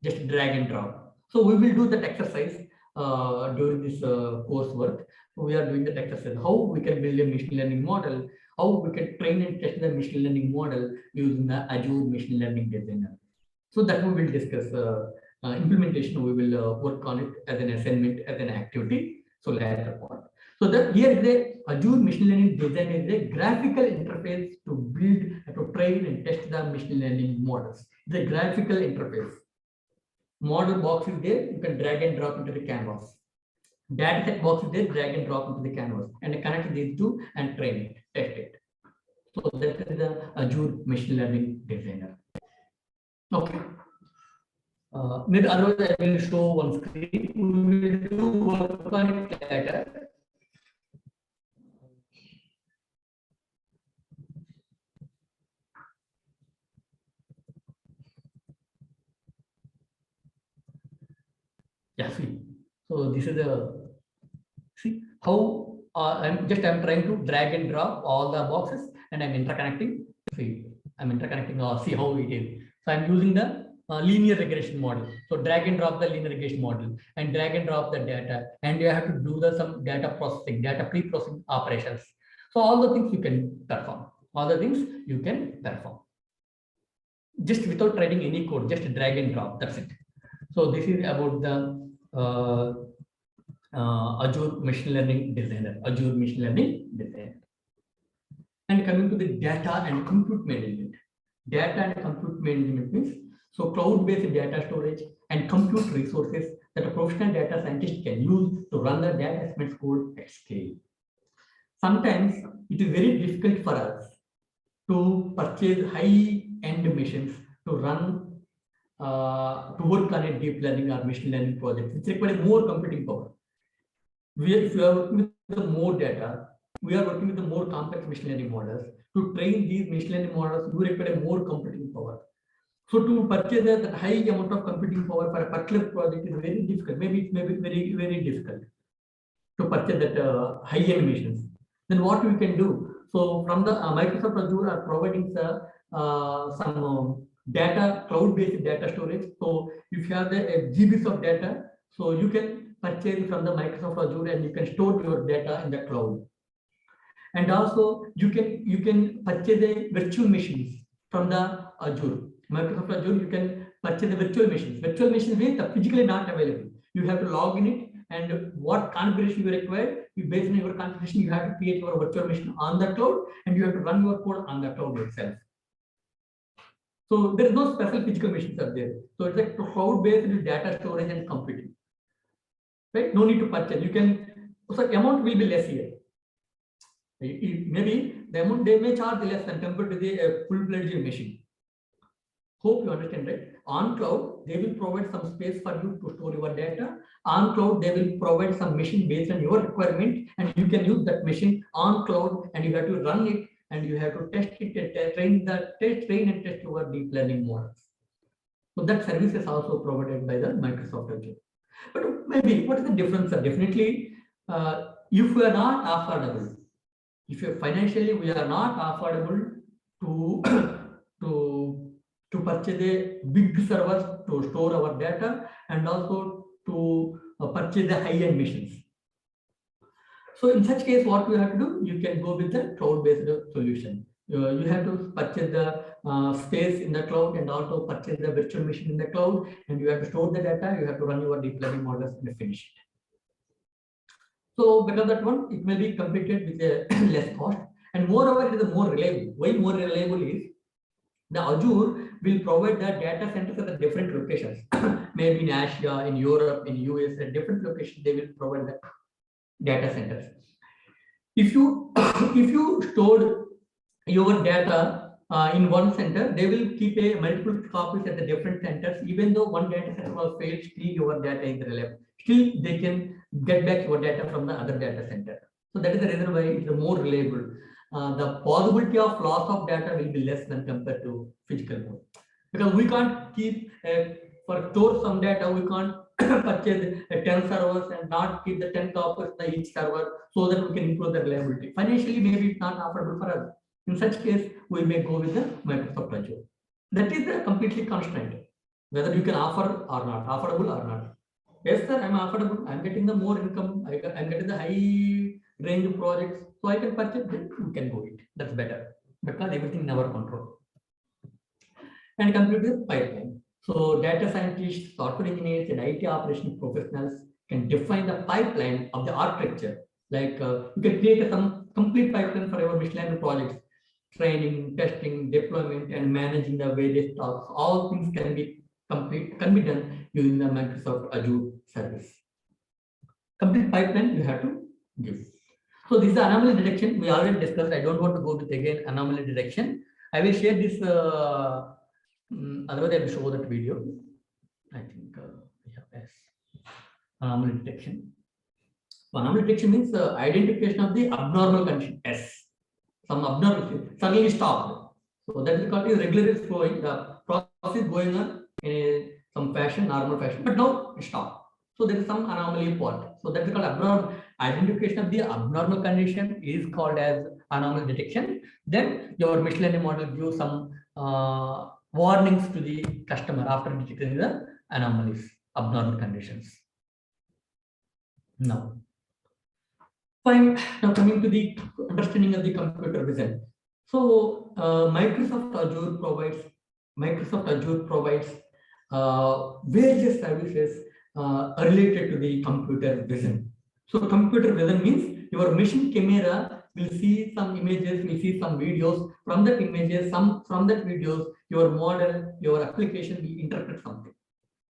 Just drag and drop. So we will do that exercise during this coursework. So we are doing that exercise. How we can build a machine learning model. How we can train and test the machine learning model using the Azure Machine Learning Designer. So that we will discuss implementation. We will work on it as an assignment, as an activity. So later part. So that here is a Azure Machine Learning Design is a graphical interface to build, to train and test the machine learning models. It's a graphical interface. Model box is there, you can drag and drop into the canvas. Data set box is there, drag and drop into the canvas, and connect these two and train it, test it. So that is the Azure Machine Learning Designer. Okay. Maybe otherwise I will show one screen. We will do work on it later. Yeah, see. So this is the, see how I'm trying to drag and drop all the boxes and I'm interconnecting. See, I'm interconnecting or see how it is. So I'm using the linear regression model. So drag and drop the linear regression model and drag and drop the data, and you have to do some data processing, data pre-processing operations. So all the things you can perform. All the things you can perform. Just without writing any code, just drag and drop. That's it. So this is about the Azure Machine Learning Designer, Azure Machine Learning Designer. And coming to the data and compute management. Data and compute management means, so cloud-based data storage and compute resources that a professional data scientist can use to run the data science code at scale. Sometimes it is very difficult for us to purchase high-end machines to run, to work on a deep learning or machine learning project, which requires more computing power. If you are working with the more data, we are working with the more complex machine learning models. To train these machine learning models, you require more computing power. So to purchase that high amount of computing power for a particular project is very difficult. Maybe it may be very, very difficult to purchase that high-end machines. Then what we can do? So from the Microsoft Azure are providing some data, cloud-based data storage. So if you have the GBs of data, so you can purchase from the Microsoft Azure and you can store your data in the cloud. And also you can purchase the virtual machines from the Azure. Microsoft Azure, you can purchase the virtual machines. Virtual machines means physically not available. You have to log in it, and what configuration you require, based on your configuration, you have to create your virtual machine on the cloud, and you have to run your code on the cloud itself. So there is no special physical machines are there. So it's like cloud-based data storage and computing. Right? No need to purchase. You can. So amount will be less here. Maybe the amount they may charge less than compared to the full-fledged machine. Hope you understand, right? On cloud, they will provide some space for you to store your data. On cloud, they will provide some machine based on your requirement, and you can use that machine on cloud, and you have to run it, and you have to test it, train and test your deep learning models. So that service is also provided by the Microsoft Azure. But maybe what is the difference? Definitely, if we are not affordable, if you financially we are not affordable to purchase a big servers to store our data and also to purchase the high-end machines. So in such case, what you have to do, you can go with the cloud-based solution. You have to purchase the space in the cloud and also purchase the virtual machine in the cloud, and you have to store the data, you have to run your deep learning models and finish it. So because that one, it may be completed with a less cost, and moreover, it is more reliable. Why more reliable is, the Azure will provide the data centers at the different locations, maybe in Asia, in Europe, in US, at different locations, they will provide the data centers. If you stored your data in one center, they will keep a multiple copies at the different centers. Even though one data center was failed, still your data is relevant. Still, they can get back your data from the other data center. So that is the reason why it's more reliable. The possibility of loss of data will be less than compared to physical mode, because we can't keep for store some data, we can't purchase 10 servers and not keep the 10 copies in each server, so that we can improve the reliability. Financially, maybe it's not affordable for us. In such case, we may go with the Microsoft Azure. That is the completely constraint, whether you can offer or not, affordable or not. Yes, sir, I'm affordable. I'm getting the more income. I'm getting the high range of projects, so I can purchase. Then we can go it. That's better because everything in our control. And complete with pipeline. So data scientists, software engineers, and IT operations professionals can define the pipeline of the architecture. Like you can create some complete pipeline for your machine learning projects, training, testing, deployment, and managing the various tasks. All things can be done using the Microsoft Azure service. Complete pipeline you have to give. So this is anomaly detection. We already discussed. I don't want to go with again anomaly detection. I will share this. Otherwise, I will show that video. I think yes. Anomaly detection. So anomaly detection means identification of the abnormal condition. S. Some abnormal suddenly stopped. So that is called regularly flowing. The process is going on in some fashion, normal fashion, but now it stopped. So there is some anomaly part. So that is called abnormal. Identification of the abnormal condition is called as anomaly detection. Then your machine learning model gives some warnings to the customer after detecting the anomalies, abnormal conditions. Now coming to the understanding of the computer vision. So Microsoft Azure provides various services related to the computer vision. So computer vision means your machine camera will see some images, will see some videos. From that images, from that videos, your model, your application will interpret something.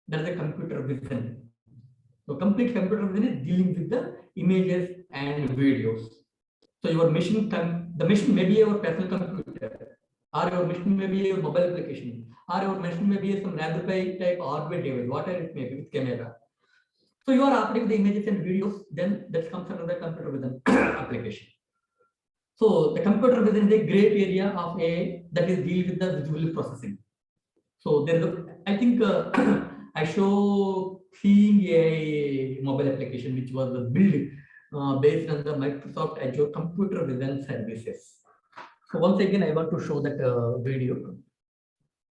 That's the computer vision. So complete computer vision is dealing with the images and videos. So your machine, the machine may be your personal computer, or your machine may be your mobile application, or your machine may be some Raspberry type hardware device, whatever it may be with camera. So you are uploading the images and videos, then that comes under the computer vision application. So the computer vision is a great area of AI that is deal with the visual processing. So there is a, I think I show Seeing AI mobile application which was built based on the Microsoft Azure computer vision services. So once again, I want to show that video.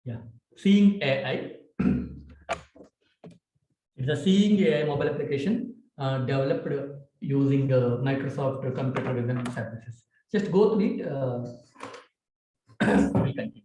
Yeah, Seeing AI. It's a Seeing AI mobile application developed using Microsoft computer vision services. Just go through it. We'll continue.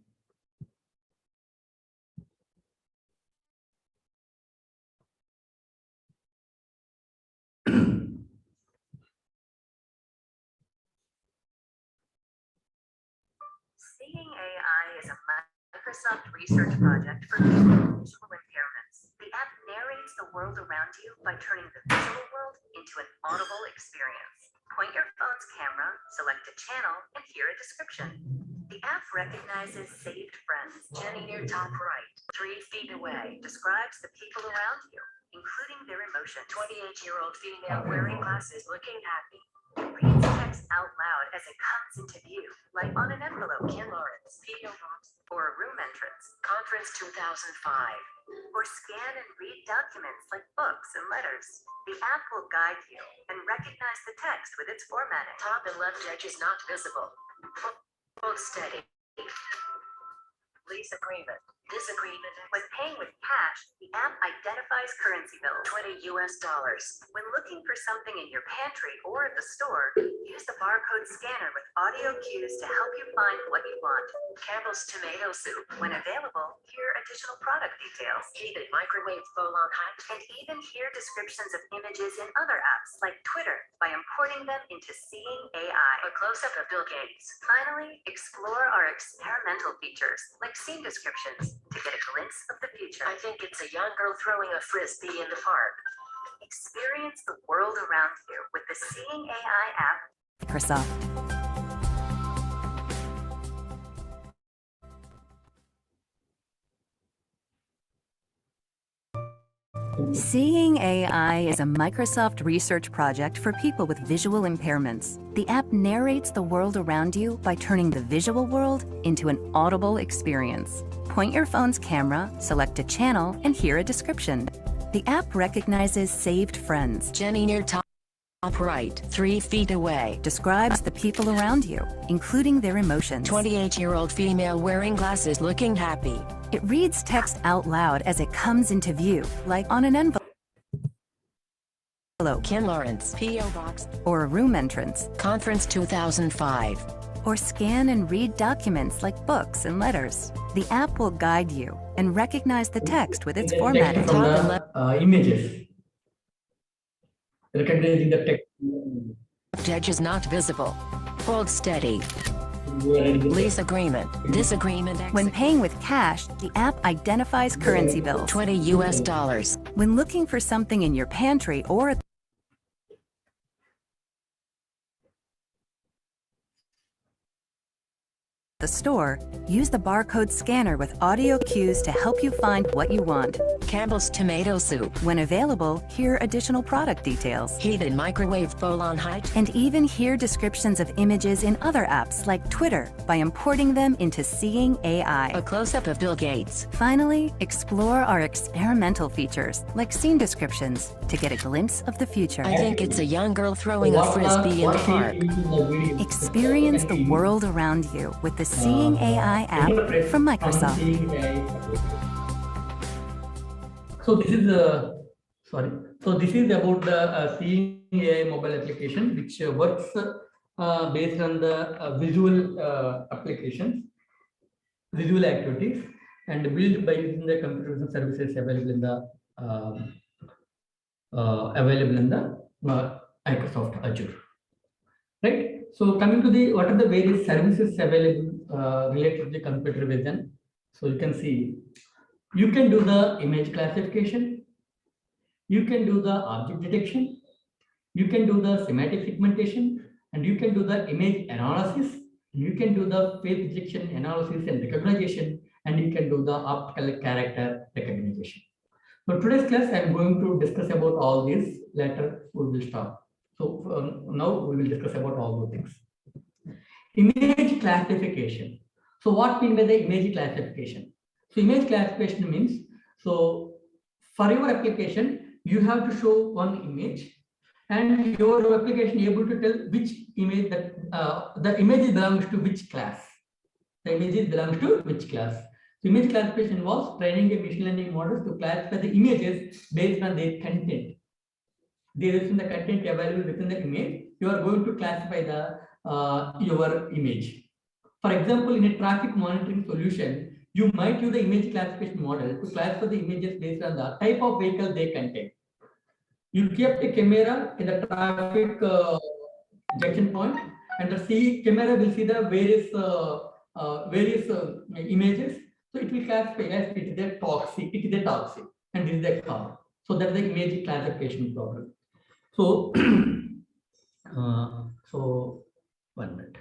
Seeing AI is a Microsoft research project for people with visual impairments. The app narrates the world around you by turning the visual world into an audible experience. Point your phone's camera, select a channel, and hear a description. The app recognizes saved friends. Jenny near top right, 3 feet away, describes the people around you, including their emotions. 28-year-old female wearing glasses looking happy. It reads text out loud as it comes into view, like on an envelope. Ken Lawrence, P.O. Box, or a room entrance. Conference 2005. Or scan and read documents like books and letters. The app will guide you and recognize the text with its formatting. Top and left edge is not visible. Hold steady. Lease agreement. Disagreement. When paying with cash, the app identifies currency bills. $20 US. When looking for something in your pantry or at the store, use the barcode scanner with audio cues to help you find what you want. Campbell's tomato soup. When available, hear additional product details. Heated microwave bowl on high. And even hear descriptions of images in other apps like Twitter by importing them into Seeing AI. A close-up of Bill Gates. Finally, explore our experimental features like scene descriptions to get a glimpse of the future. I think it's a young girl throwing a frisbee in the park. Experience the world around you with the Seeing AI app. Microsoft. Seeing AI is a Microsoft research project for people with visual impairments. The app narrates the world around you by turning the visual world into an audible experience. Point your phone's camera, select a channel, and hear a description. The app recognizes saved friends. Jenny near top right, 3 feet away. Describes the people around you, including their emotions. 28-year-old female wearing glasses looking happy. It reads text out loud as it comes into view, like on an envelope. Ken Lawrence, P.O. Box, or a room entrance. Conference 2005. Or scan and read documents like books and letters. The app will guide you and recognize the text with its formatting. From the images. Recognizing the text. Edge is not visible. Hold steady. Lease agreement. Disagreement. When paying with cash, the app identifies currency bills. $20 US. When looking for something in your pantry or at the store, use the barcode scanner with audio cues to help you find what you want. Campbell's tomato soup. When available, hear additional product details. Heated microwave bowl on height. And even hear descriptions of images in other apps like Twitter by importing them into Seeing AI. A close-up of Bill Gates. Finally, explore our experimental features like scene descriptions to get a glimpse of the future. I think it's a young girl throwing a frisbee in the park. Experience the world around you with the Seeing AI app from Microsoft. So this is So this is about the Seeing AI mobile application, which works based on the visual applications, visual activities, and built by using the computer vision services available in the available in the Microsoft Azure. Right. So coming to the what are the various services available related to the computer vision. So you can see you can do the image classification, you can do the object detection, you can do the semantic segmentation, and you can do the image analysis, you can do the face detection analysis and recognition, and you can do the optical character recognition. So today's class I am going to discuss about all these. Later we will stop. So now we will discuss about all those things. Image classification. So what mean by the image classification? So image classification means, so for your application, you have to show one image and your application able to tell which image that the image belongs to which class. The image belongs to which class. So image classification involves training a machine learning model to classify the images based on their content. There is the content available within the image. You are going to classify the your image. For example, in a traffic monitoring solution, you might use the image classification model to classify the images based on the type of vehicle they contain. You keep a camera in the traffic junction point, and the camera will see the various images. So it will classify as it is a toxic, and this is the car. So that's the image classification problem. So, so 1 minute.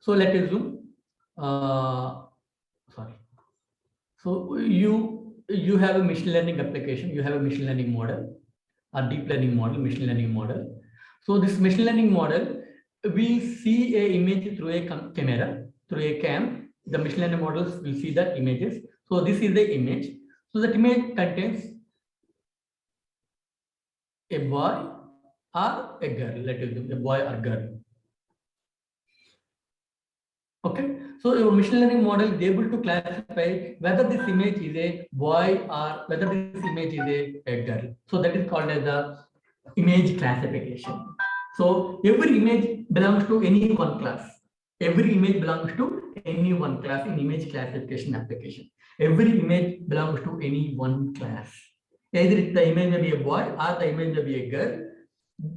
So let us zoom. Sorry. So you have a machine learning application. You have a machine learning model, a deep learning model, machine learning model. So this machine learning model, we see a image through a camera, through a cam. The machine learning models will see the images. So this is the image. So that image contains a boy or a girl. Let us do a boy or girl. Okay, so your machine learning model is able to classify whether this image is a boy or whether this image is a girl. So that is called as the image classification. So every image belongs to any one class. Every image belongs to any one class in image classification application. Every image belongs to any one class. Either the image may be a boy or the image may be a girl.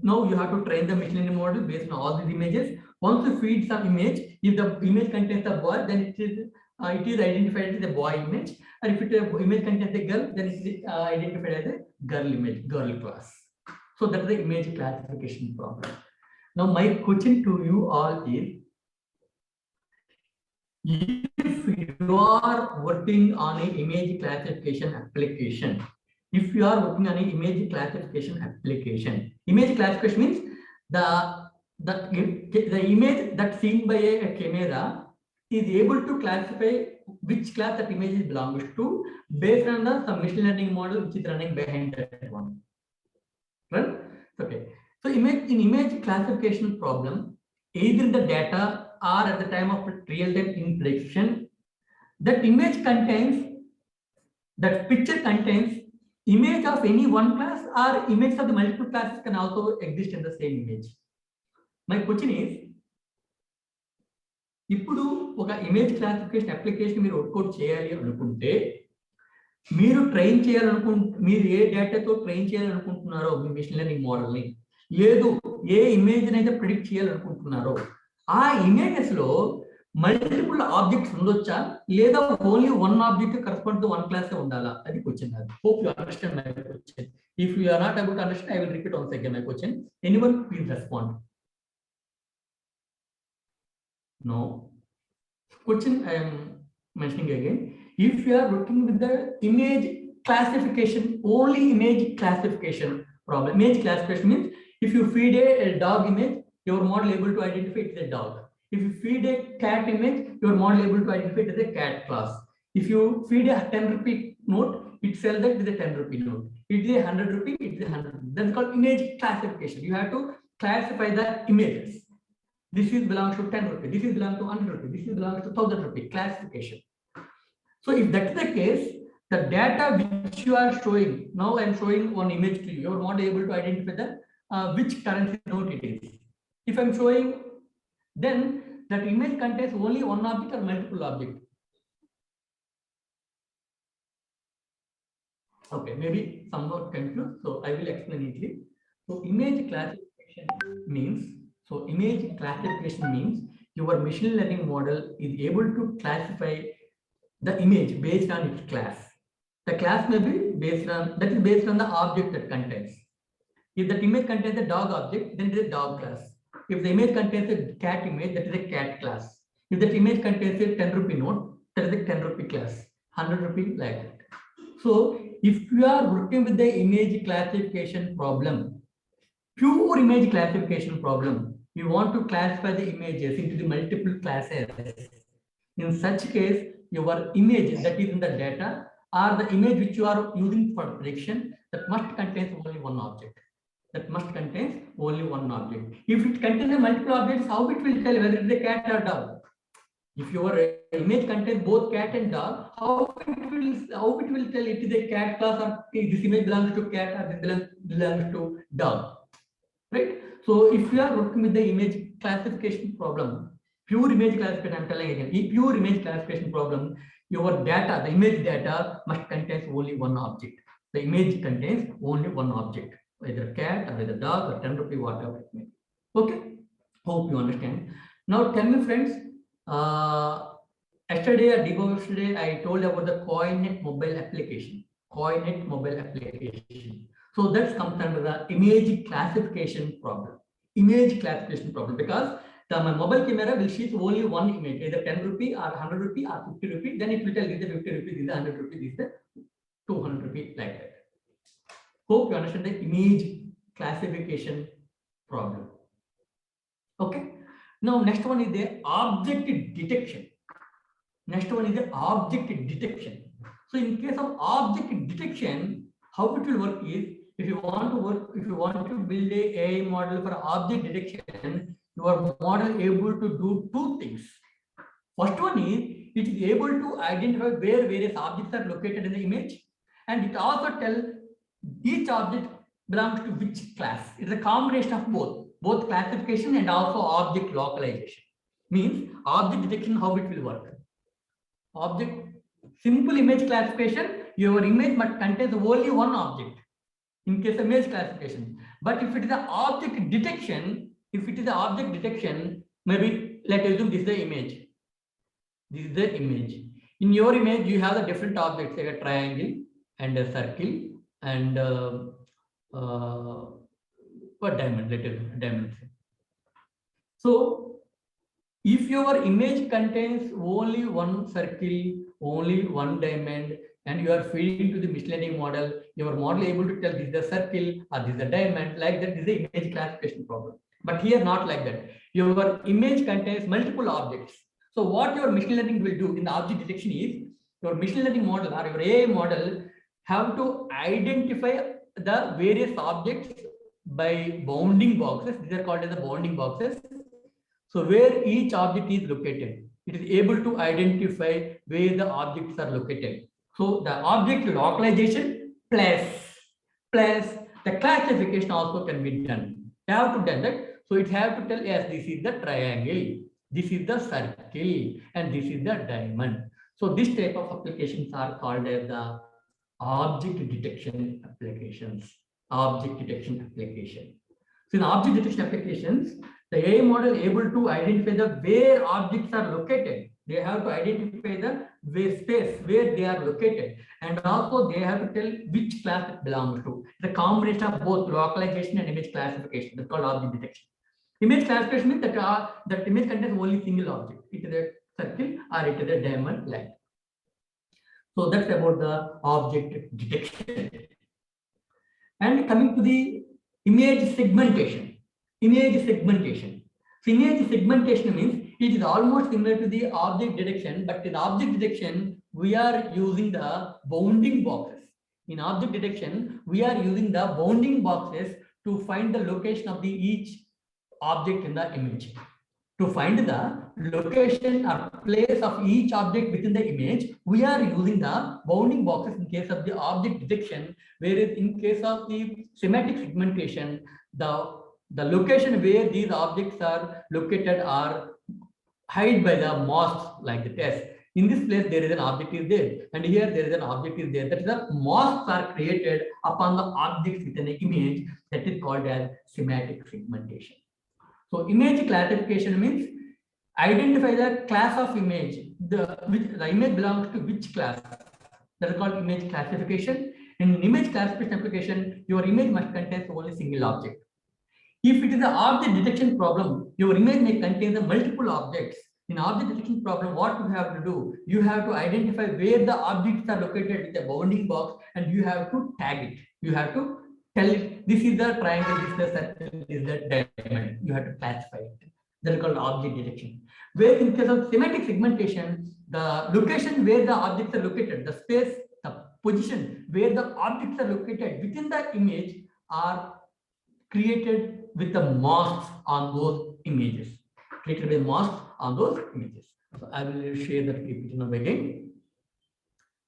Now you have to train the machine learning model based on all these images. Once you feed some image, if the image contains a boy, then it is identified as a boy image. And if the image contains a girl, then it is identified as a girl image, girl class. So that's the image classification problem. Now my question to you all is, if you are working on an image classification application, image classification means the image that's seen by a camera is able to classify which class that image belongs to based on some machine learning model which is running behind that one. Right? Okay. So image classification problem, either in the data or at the time of real-time in prediction, that picture contains image of any one class or image of the multiple classes can also exist in the same image. My question is, ఇప్పుడు ఒక image classification application మీరు work out చేయాలి అనుకుంటే మీరు మీరు ఏ డేటాతో train చేయాలనుకుంటున్నారో మీ machine learning మోడల్ని, లేదు ఏ ఇమేజ్ అయితే ప్రిడిక్ట్ చేయాలనుకుంటున్నారో ఆ ఇమేజెస్ లో మల్టిపుల్ ఆబ్జెక్ట్స్ ఉండొచ్చా లేదా only one object correspond to one class ఉండాలా? అది క్వశ్చన్. అది hope you understand my question. If you are not able to understand, I will repeat once again my question. Anyone please respond. No. Question I am mentioning again. If you are working with the image classification, only image classification problem. Image classification means if you feed a dog image, your model able to identify it as a dog. If you feed a cat image, your model able to identify it as a cat class. If you feed a 10 rupee note, it tells that it is a 10 rupee note. It is a 100 rupee, it is a 100 rupee. That's called image classification. You have to classify the images. This is belongs to 10 rupee, this is belongs to 100 rupee, this is belongs to 1000 rupee classification. So if that's the case, the data which you are showing, now I am showing one image to you, you are not able to identify the which currency note it is. If I am showing, then that image contains only one object or multiple objects. Okay, maybe somewhat confused, so I will explain neatly. So image classification means, your machine learning model is able to classify the image based on its class. The class may be based on the object that contains. If that image contains a dog object, then it is a dog class. If the image contains a cat image, that is a cat class. If that image contains a 10 rupee note, that is a 10 rupee class, 100 rupee like that. So if you are working with the image classification problem, pure image classification problem, you want to classify the images into the multiple classes. In such case, your image that is in the data or the image which you are using for prediction, that must contain only one object. If it contains multiple objects, how it will tell whether it is a cat or dog? If your image contains both cat and dog, how it will tell it is a cat class, or this image belongs to cat or this belongs to dog, right? So if you are working with the image classification problem, pure image classification, I'm telling again, in pure image classification problem, your data, the image data must contain only one object. The image contains only one object, either cat or either dog or 10 rupee, whatever it may be. Okay, hope you understand. Now tell me, friends, yesterday or day before yesterday, I told about the CoinNet mobile application. So that comes under the image classification problem. Because my mobile camera will show only one image, either 10 rupee or 100 rupee or 50 rupee. Then it will tell this is 50 rupee, this is 100 rupee, this is 200 rupee, like that. Hope you understand the image classification problem. Okay. Now next one is the object detection. So in case of object detection, how it will work is, if you want to build a AI model for object detection, your model able to do two things. First one is, it is able to identify where various objects are located in the image, and it also tells each object belongs to which class. It's a combination of both classification and also object localization. Means object detection, how it will work. Simple image classification, your image must contain only one object in case of image classification. But if it is an object detection, maybe let us assume this is the image. In your image, you have the different objects like a triangle and a circle and what diamond, let us diamond. So if your image contains only one circle, only one diamond, and you are feeding to the machine learning model, your model able to tell this is the circle or this is the diamond, like that is the image classification problem. But here not like that. Your image contains multiple objects. So what your machine learning will do in the object detection is, your machine learning model or your AI model have to identify the various objects by bounding boxes. These are called as the bounding boxes. So where each object is located, it is able to identify where the objects are located. So the object localization plus the classification also can be done. You have to do that. So it have to tell, yes, this is the triangle, this is the circle, and this is the diamond. So this type of applications are called as the object detection applications. So in object detection applications, the AI model able to identify the where objects are located. They have to identify the space where they are located, and also they have to tell which class it belongs to. The combination of both localization and image classification. That's called object detection. Image classification means that image contains only single object. It is a circle or it is a diamond line. So that's about the object detection. And coming to the image segmentation. So image segmentation means it is almost similar to the object detection, but in object detection, we are using the bounding boxes. In object detection, we are using the bounding boxes to find the location of each object in the image. To find the location or place of each object within the image, we are using the bounding boxes in case of the object detection, whereas in case of the semantic segmentation, the location where these objects are located are hide by the masks like the test. In this place, there is an object is there, and here there is an object is there. That is the masks are created upon the objects within the image. That is called as semantic segmentation. So image classification means identify the class of image, the image belongs to which class. That is called image classification. In image classification application, your image must contain only single object. If it is an object detection problem, your image may contain the multiple objects. In object detection problem, what you have to do? You have to identify where the objects are located with a bounding box, and you have to tag it. You have to tell it, this is the triangle, this is the circle, this is the diamond. You have to classify it. That is called object detection. Where in case of semantic segmentation, the location where the objects are located, the space, the position where the objects are located within the image are created with the masks on those images. Created with masks on those images. So I will share that PPT now again.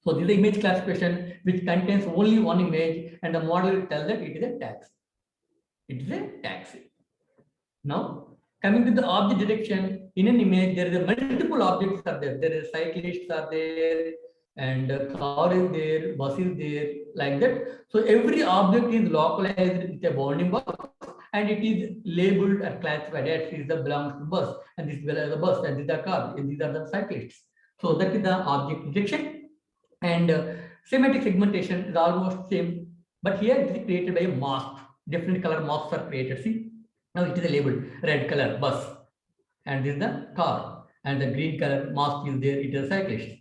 So this is the image classification which contains only one image, and the model will tell that it is a taxi. It is a taxi. Now coming to the object detection, in an image there is a multiple objects are there. There is cyclists are there, and a car is there, bus is there, like that. So every object is localized with a bounding box, and it is labeled or classified as this belongs to bus, and this is the bus, and this is the car, and these are the cyclists. So that is the object detection. And semantic segmentation is almost same, but here it is created by a mask. Different color masks are created. See, now it is labeled red color bus, and this is the car, and the green color mask is there, it is a cyclist.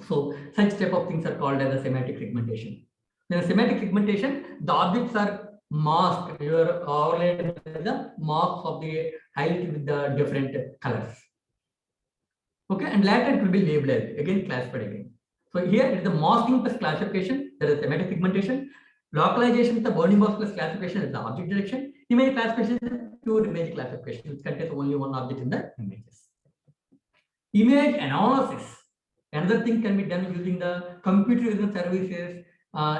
So such type of things are called as a semantic segmentation. In semantic segmentation, the objects are masked. You are overlaid by the marks of the height with the different colors. Okay, and later it will be labeled again, classified again. So here it is the masking plus classification. There is semantic segmentation. Localization with the bounding box plus classification is the object detection. Image classification is pure image classification, which contains only one object in the images. Image analysis. Another thing can be done using the computer vision services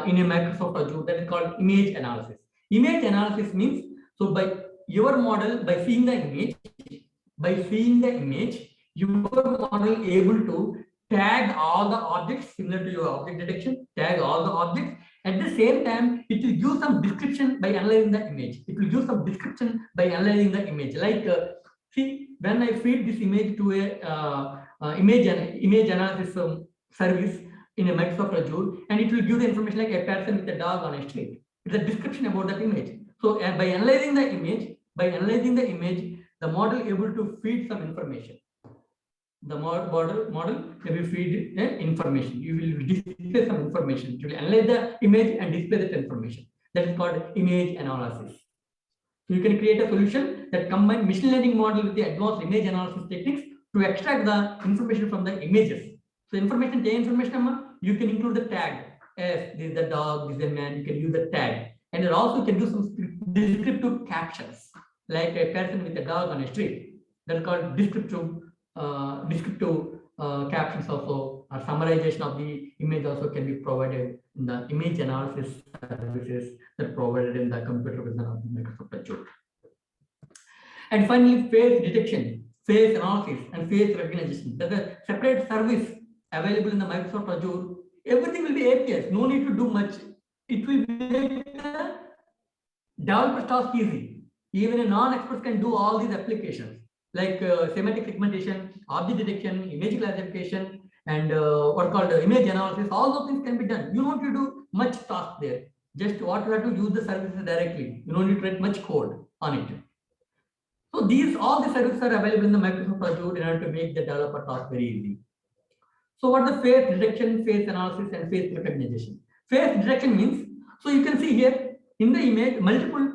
in a Microsoft Azure, that is called image analysis. Image analysis means, so by your model, by seeing the image, your model able to tag all the objects similar to your object detection, tag all the objects. At the same time, it will give some description by analyzing the image. Like, see, when I feed this image to a image analysis service in a Microsoft Azure, and it will give the information like a person with a dog on a street. It's a description about that image. So by analyzing the image, the model able to feed some information. The model will be feed information. You will display some information. You will analyze the image and display that information. That is called image analysis. So you can create a solution that combines machine learning model with the advanced image analysis techniques to extract the information from the images. So information, you can include the tag as this is the dog, this is the man. You can use the tag, and it also can do some descriptive captions like a person with a dog on a street. That is called descriptive captions also, or summarization of the image also can be provided in the image analysis services that provided in the computer vision of Microsoft Azure. And finally, face detection, face analysis, and face recognition. There's a separate service available in the Microsoft Azure. Everything will be APIs. No need to do much. It will make the developer's task easy. Even a non-expert can do all these applications like semantic segmentation, object detection, image classification, and what called image analysis. All those things can be done. You don't need to do much task there. Just what you have to use the services directly. You don't need to write much code on it. So all the services are available in the Microsoft Azure in order to make the developer task very easy. So what the face detection, face analysis, and face recognition? Face detection means, so you can see here in the image, multiple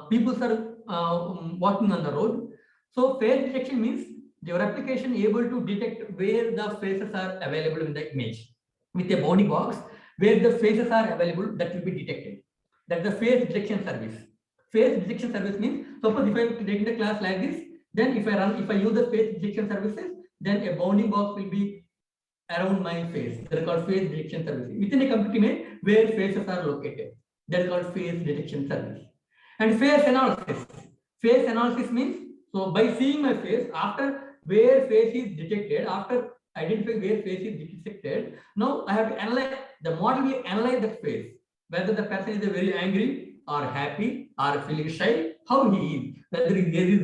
people are walking on the road. So face detection means your application able to detect where the faces are available in the image with a bounding box. Where the faces are available, that will be detected. That's the face detection service. Face detection service means, suppose if I am taking the class like this, Then if I use the face detection services, then a bounding box will be around my face. That is called face detection services. Within a computer image where faces are located. That is called face detection service. And face analysis. Face analysis means, so by seeing my face, after where face is detected, after identifying where face is detected, now I have to analyze, the model will analyze the face, whether the person is very angry or happy or feeling shy, how he is, whether he is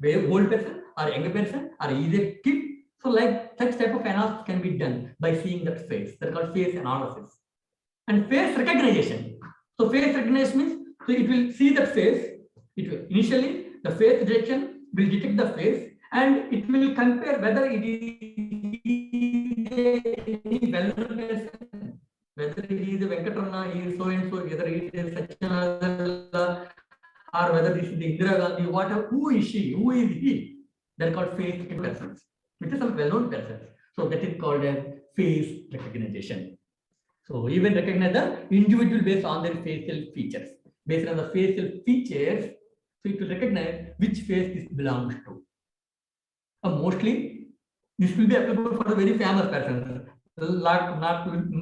very old person or younger person or he is a kid. So like such type of analysis can be done by seeing that face. That's called face analysis. And face recognition. So face recognition means, so it will see the face. It will initially the face detection will detect the face and it will compare whether it is any well-known person, whether it is a Venkatramana, he is so and so, whether it is Satyanarayana, or whether this is the Indira Gandhi, whatever, who is she, who is he? They are called face persons, which is some well-known persons. So that is called as face recognition. So even recognize the individual based on their facial features. Based on the facial features, so it will recognize which face this belongs to. Mostly, this will be applicable for the very famous persons, not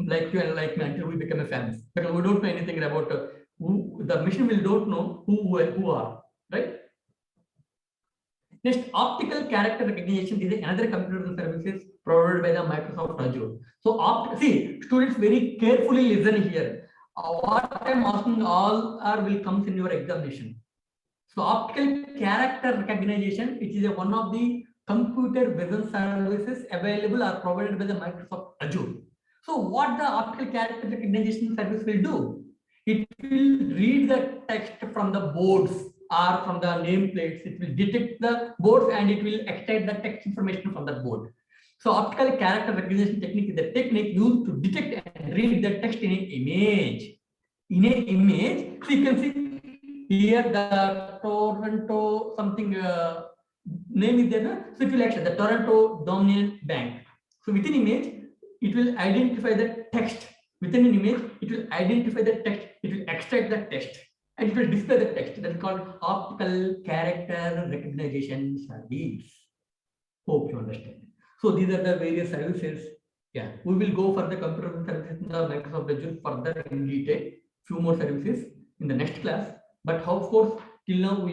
like you and like me until we become a famous. Because we don't know anything about who the machine will don't know who are, right? Next, optical character recognition is another computer services provided by the Microsoft Azure. So, see, students very carefully listen here. What I'm asking all will come in your examination. So, optical character recognition, which is one of the computer vision services available or provided by the Microsoft Azure. So, what the optical character recognition service will do? It will read the text from the boards or from the nameplates. It will detect the boards and it will extract the text information from that board. So optical character recognition technique is the technique used to detect and read the text in an image. In an image, so you can see here the Toronto something name is there. So it will extract the Toronto Dominion Bank. So within image, it will identify the text. Within an image, it will identify the text. It will extract the text. And it will display the text. That is called optical character recognition service. Hope you understand. So these are the various services. Yeah, we will go for the computer services in the Microsoft Azure further in detail. Few more services in the next class. But how, of course, till now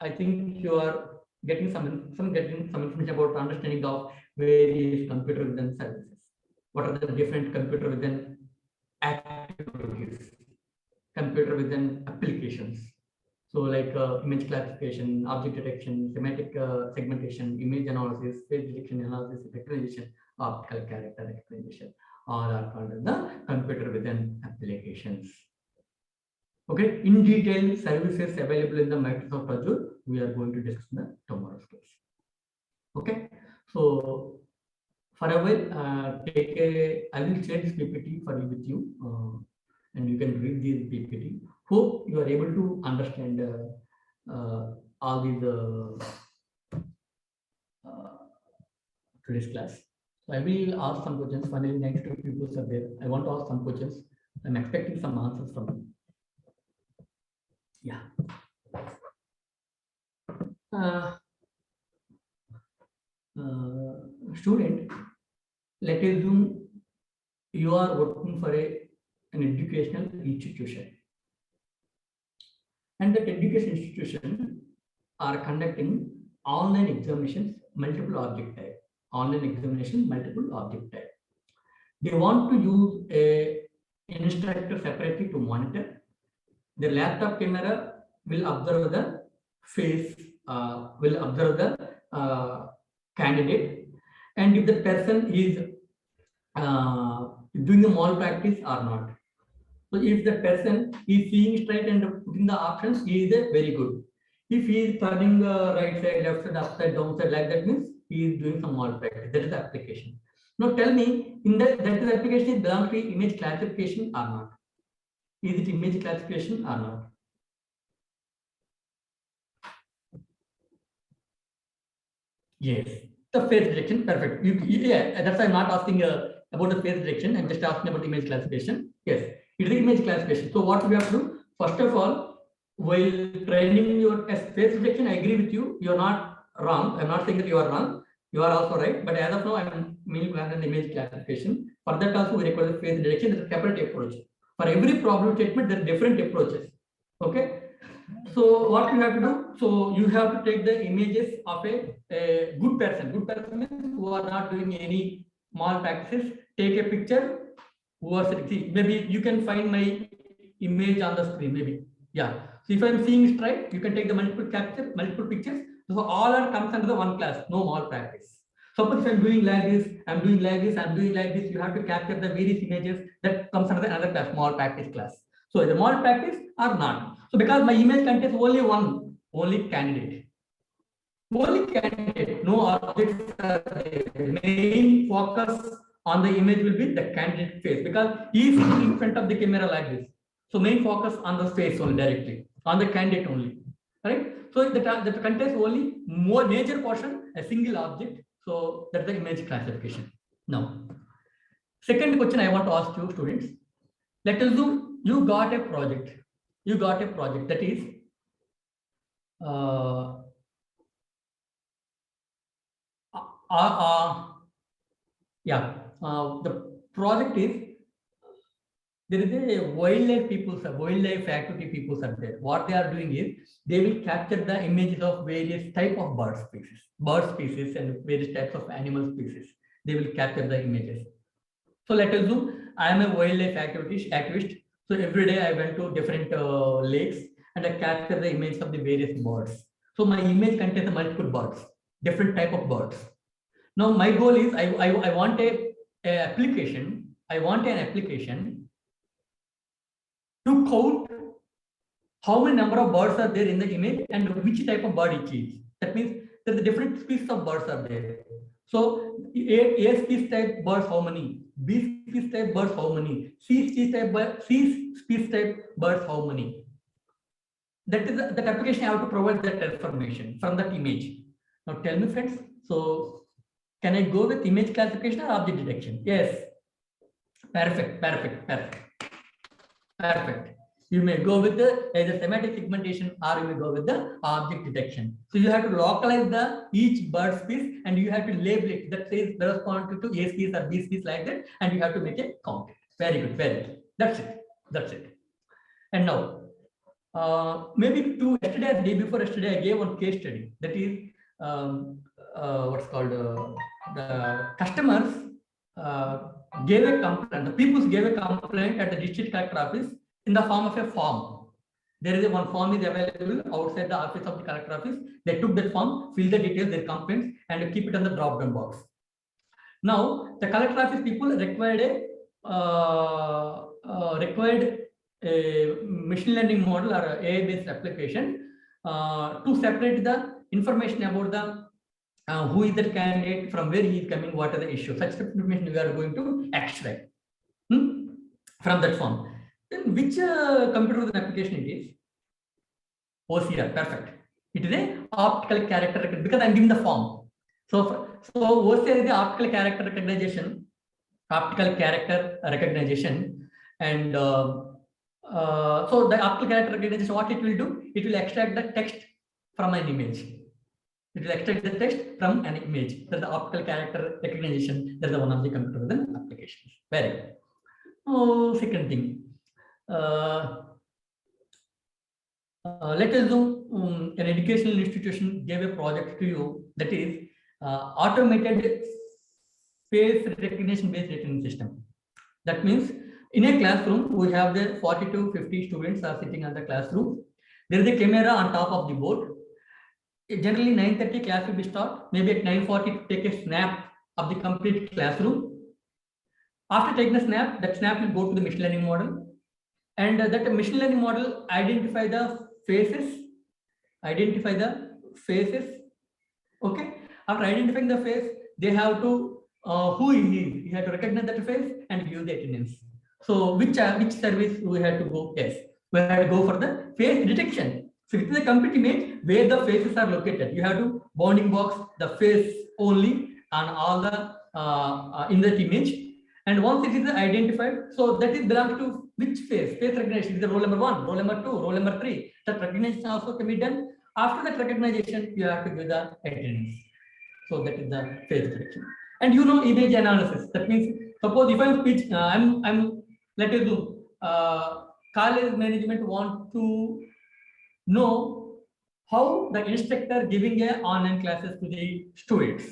I think you are getting some information about understanding of various computer vision services. What are the different computer vision activities? Computer vision applications. So like image classification, object detection, semantic segmentation, image analysis, face detection analysis, recognition, optical character recognition, all are called the computer vision applications. Okay, in detail services available in the Microsoft Azure, we are going to discuss in the tomorrow's class. Okay, so for a while, I will share this PPT with you. And you can read this PPT. Hope you are able to understand all these today's class. So I will ask some questions. Finally, next two people are there. I want to ask some questions. I'm expecting some answers from you. Yeah. Student, let us assume you are working for an educational institution, and that education institution are conducting online examinations, multiple object type. Online examination, multiple object type. They want to use an instructor separately to monitor. The laptop camera will observe the face, will observe the candidate, and if the person is doing a malpractice or not. So if the person is seeing straight and putting the options, he is very good. If he is turning right side, left side, upside, down side, like that means he is doing some malpractice. That is the application. Now tell me, in that is application belongs to image classification or not? Is it image classification or not? Yes, the face detection, perfect. Yeah, that's why I'm not asking about the face detection. I'm just asking about image classification. Yes, it is image classification. So what we have to do? First of all, while training your face detection, I agree with you. You are not wrong. I'm not saying that you are wrong. You are also right. But as of now, I'm mainly an image classification. For that also, we require the phase detection. There is a separate approach. For every problem statement, there are different approaches. Okay. So what you have to do? So you have to take the images of a good person. Good person means who are not doing any malpractices. Take a picture. Who are see, maybe you can find my image on the screen. Maybe So if I'm seeing straight, you can take the multiple pictures. So all are comes under the one class. No malpractice. Suppose if I'm doing like this, I'm doing like this, I'm doing like this. You have to capture the various images that comes under another class, malpractice class. So the malpractice or not. So because my image contains only candidate. Only candidate, no objects are there. The main focus on the image will be the candidate face because he is sitting in front of the camera like this. So main focus on the face only directly, on the candidate only, right? So that contains only more major portion, a single object. So that's the image classification. Now, second question I want to ask you students. Let us assume you got a project. You got a project that is the project is there is a wildlife activity people are there. What they are doing is they will capture the images of various type of bird species and various types of animal species. They will capture the images. So let us assume I am a wildlife activist. So every day I went to different lakes and I capture the images of the various birds. So my image contains multiple birds, different type of birds. Now my goal is I want an application to count how many number of birds are there in the image and which type of bird it is. That means there are different species of birds are there. So A species type birds how many? B species type birds how many? C species type birds how many? That is that application I have to provide that information from that image. Now tell me friends, so can I go with image classification or object detection? Yes. Perfect. You may go with the either semantic segmentation or you may go with the object detection. So you have to localize each bird species and you have to label it that says corresponding to A species or B species like that, and you have to make a count. Very good. That's it. And now maybe yesterday or day before yesterday I gave one case study that is what's called the customers gave a complaint. The people gave a complaint at the district collector office in the form of a form. There is one form is available outside the office of the collector office. They took that form, filled the details, their complaints, and keep it on the drop-down box. Now the collector office people required a machine learning model or AI-based application to separate the information about the who is the candidate, from where he is coming, what are the issues. Such information we are going to extract from that form. Then which computer vision application it is? OCR, perfect. It is a optical character recognition because I'm giving the form. So OCR is the optical character recognition, and so the optical character recognition, what it will do? It will extract the text from an image. That's the optical character recognition. That's one of the computer vision applications. Very good. Second thing. Let us assume an educational institution gave a project to you that is automated face recognition based rating system. That means in a classroom, we have the 40 to 50 students are sitting on the classroom. There is a camera on top of the board. Generally 9:30 class will be start. Maybe at 9:40 take a snap of the complete classroom. After taking the snap, that snap will go to the machine learning model, and that machine learning model identify the faces. Okay. After identifying the face, they have to who he is. You have to recognize that face and give the attendance. So which service we have to go? Yes, we have to go for the face detection. So it is a complete image where the faces are located. You have to bounding box the face only on all the in that image. And once it is identified, so that is belongs to which face? Face recognition is the roll number 1, roll number 2, roll number 3. That recognition also can be done After that recognition, you have to give the attendance. So that is the phase correction. And you know image analysis. That means suppose if I'm speech, let us do college management want to know how the instructor giving a online classes to the students.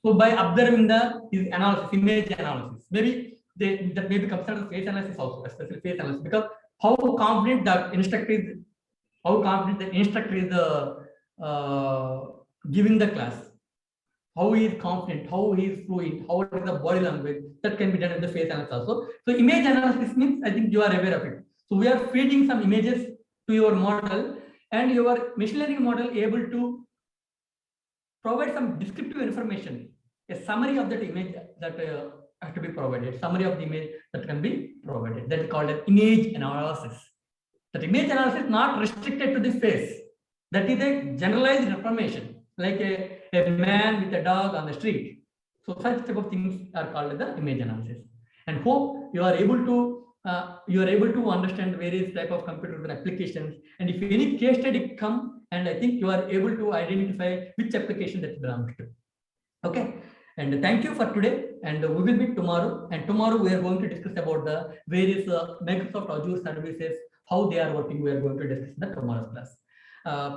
So by observing the his analysis, image analysis, maybe that may be considered face analysis also, especially face analysis, because how confident the instructor is, giving the class, how he is confident, how he is fluent, how is the body language, that can be done in the face analysis also. So image analysis means, I think you are aware of it. So we are feeding some images to your model, and your machine learning model able to provide some descriptive information, a summary of that image that has to be provided, summary of the image that can be provided. That is called an image analysis. That image analysis is not restricted to the face. That is a generalized information, like a man with a dog on the street. So such type of things are called the image analysis. And hope you are able to understand various type of computer applications. And if any case study come, and I think you are able to identify which application that belongs to. Okay. And thank you for today. And we will meet tomorrow. And tomorrow we are going to discuss about the various Microsoft Azure services, how they are working. We are going to discuss in the tomorrow's class.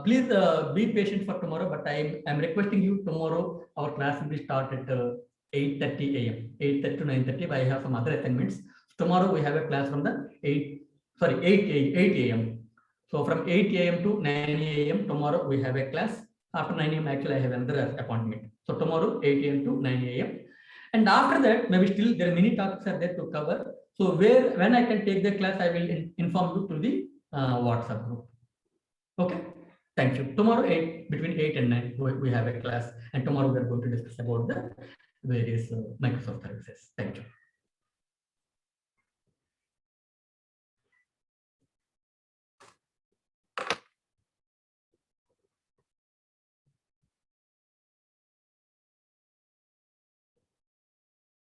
Please be patient for tomorrow, but I am requesting you tomorrow our class will be start at 8:30 a.m. 8:30 to 9:30. I have some other assignments. Tomorrow we have a class from the 8 a.m. So from 8 a.m. to 9 a.m. tomorrow we have a class. After 9 a.m. actually I have another appointment. So tomorrow 8 a.m. to 9 a.m. And after that, maybe still there are many topics are there to cover. So when I can take the class, I will inform you to the WhatsApp group. Okay. Thank you. Tomorrow between 8 and 9 we have a class, and tomorrow we are going to discuss about the various Microsoft services. Thank you.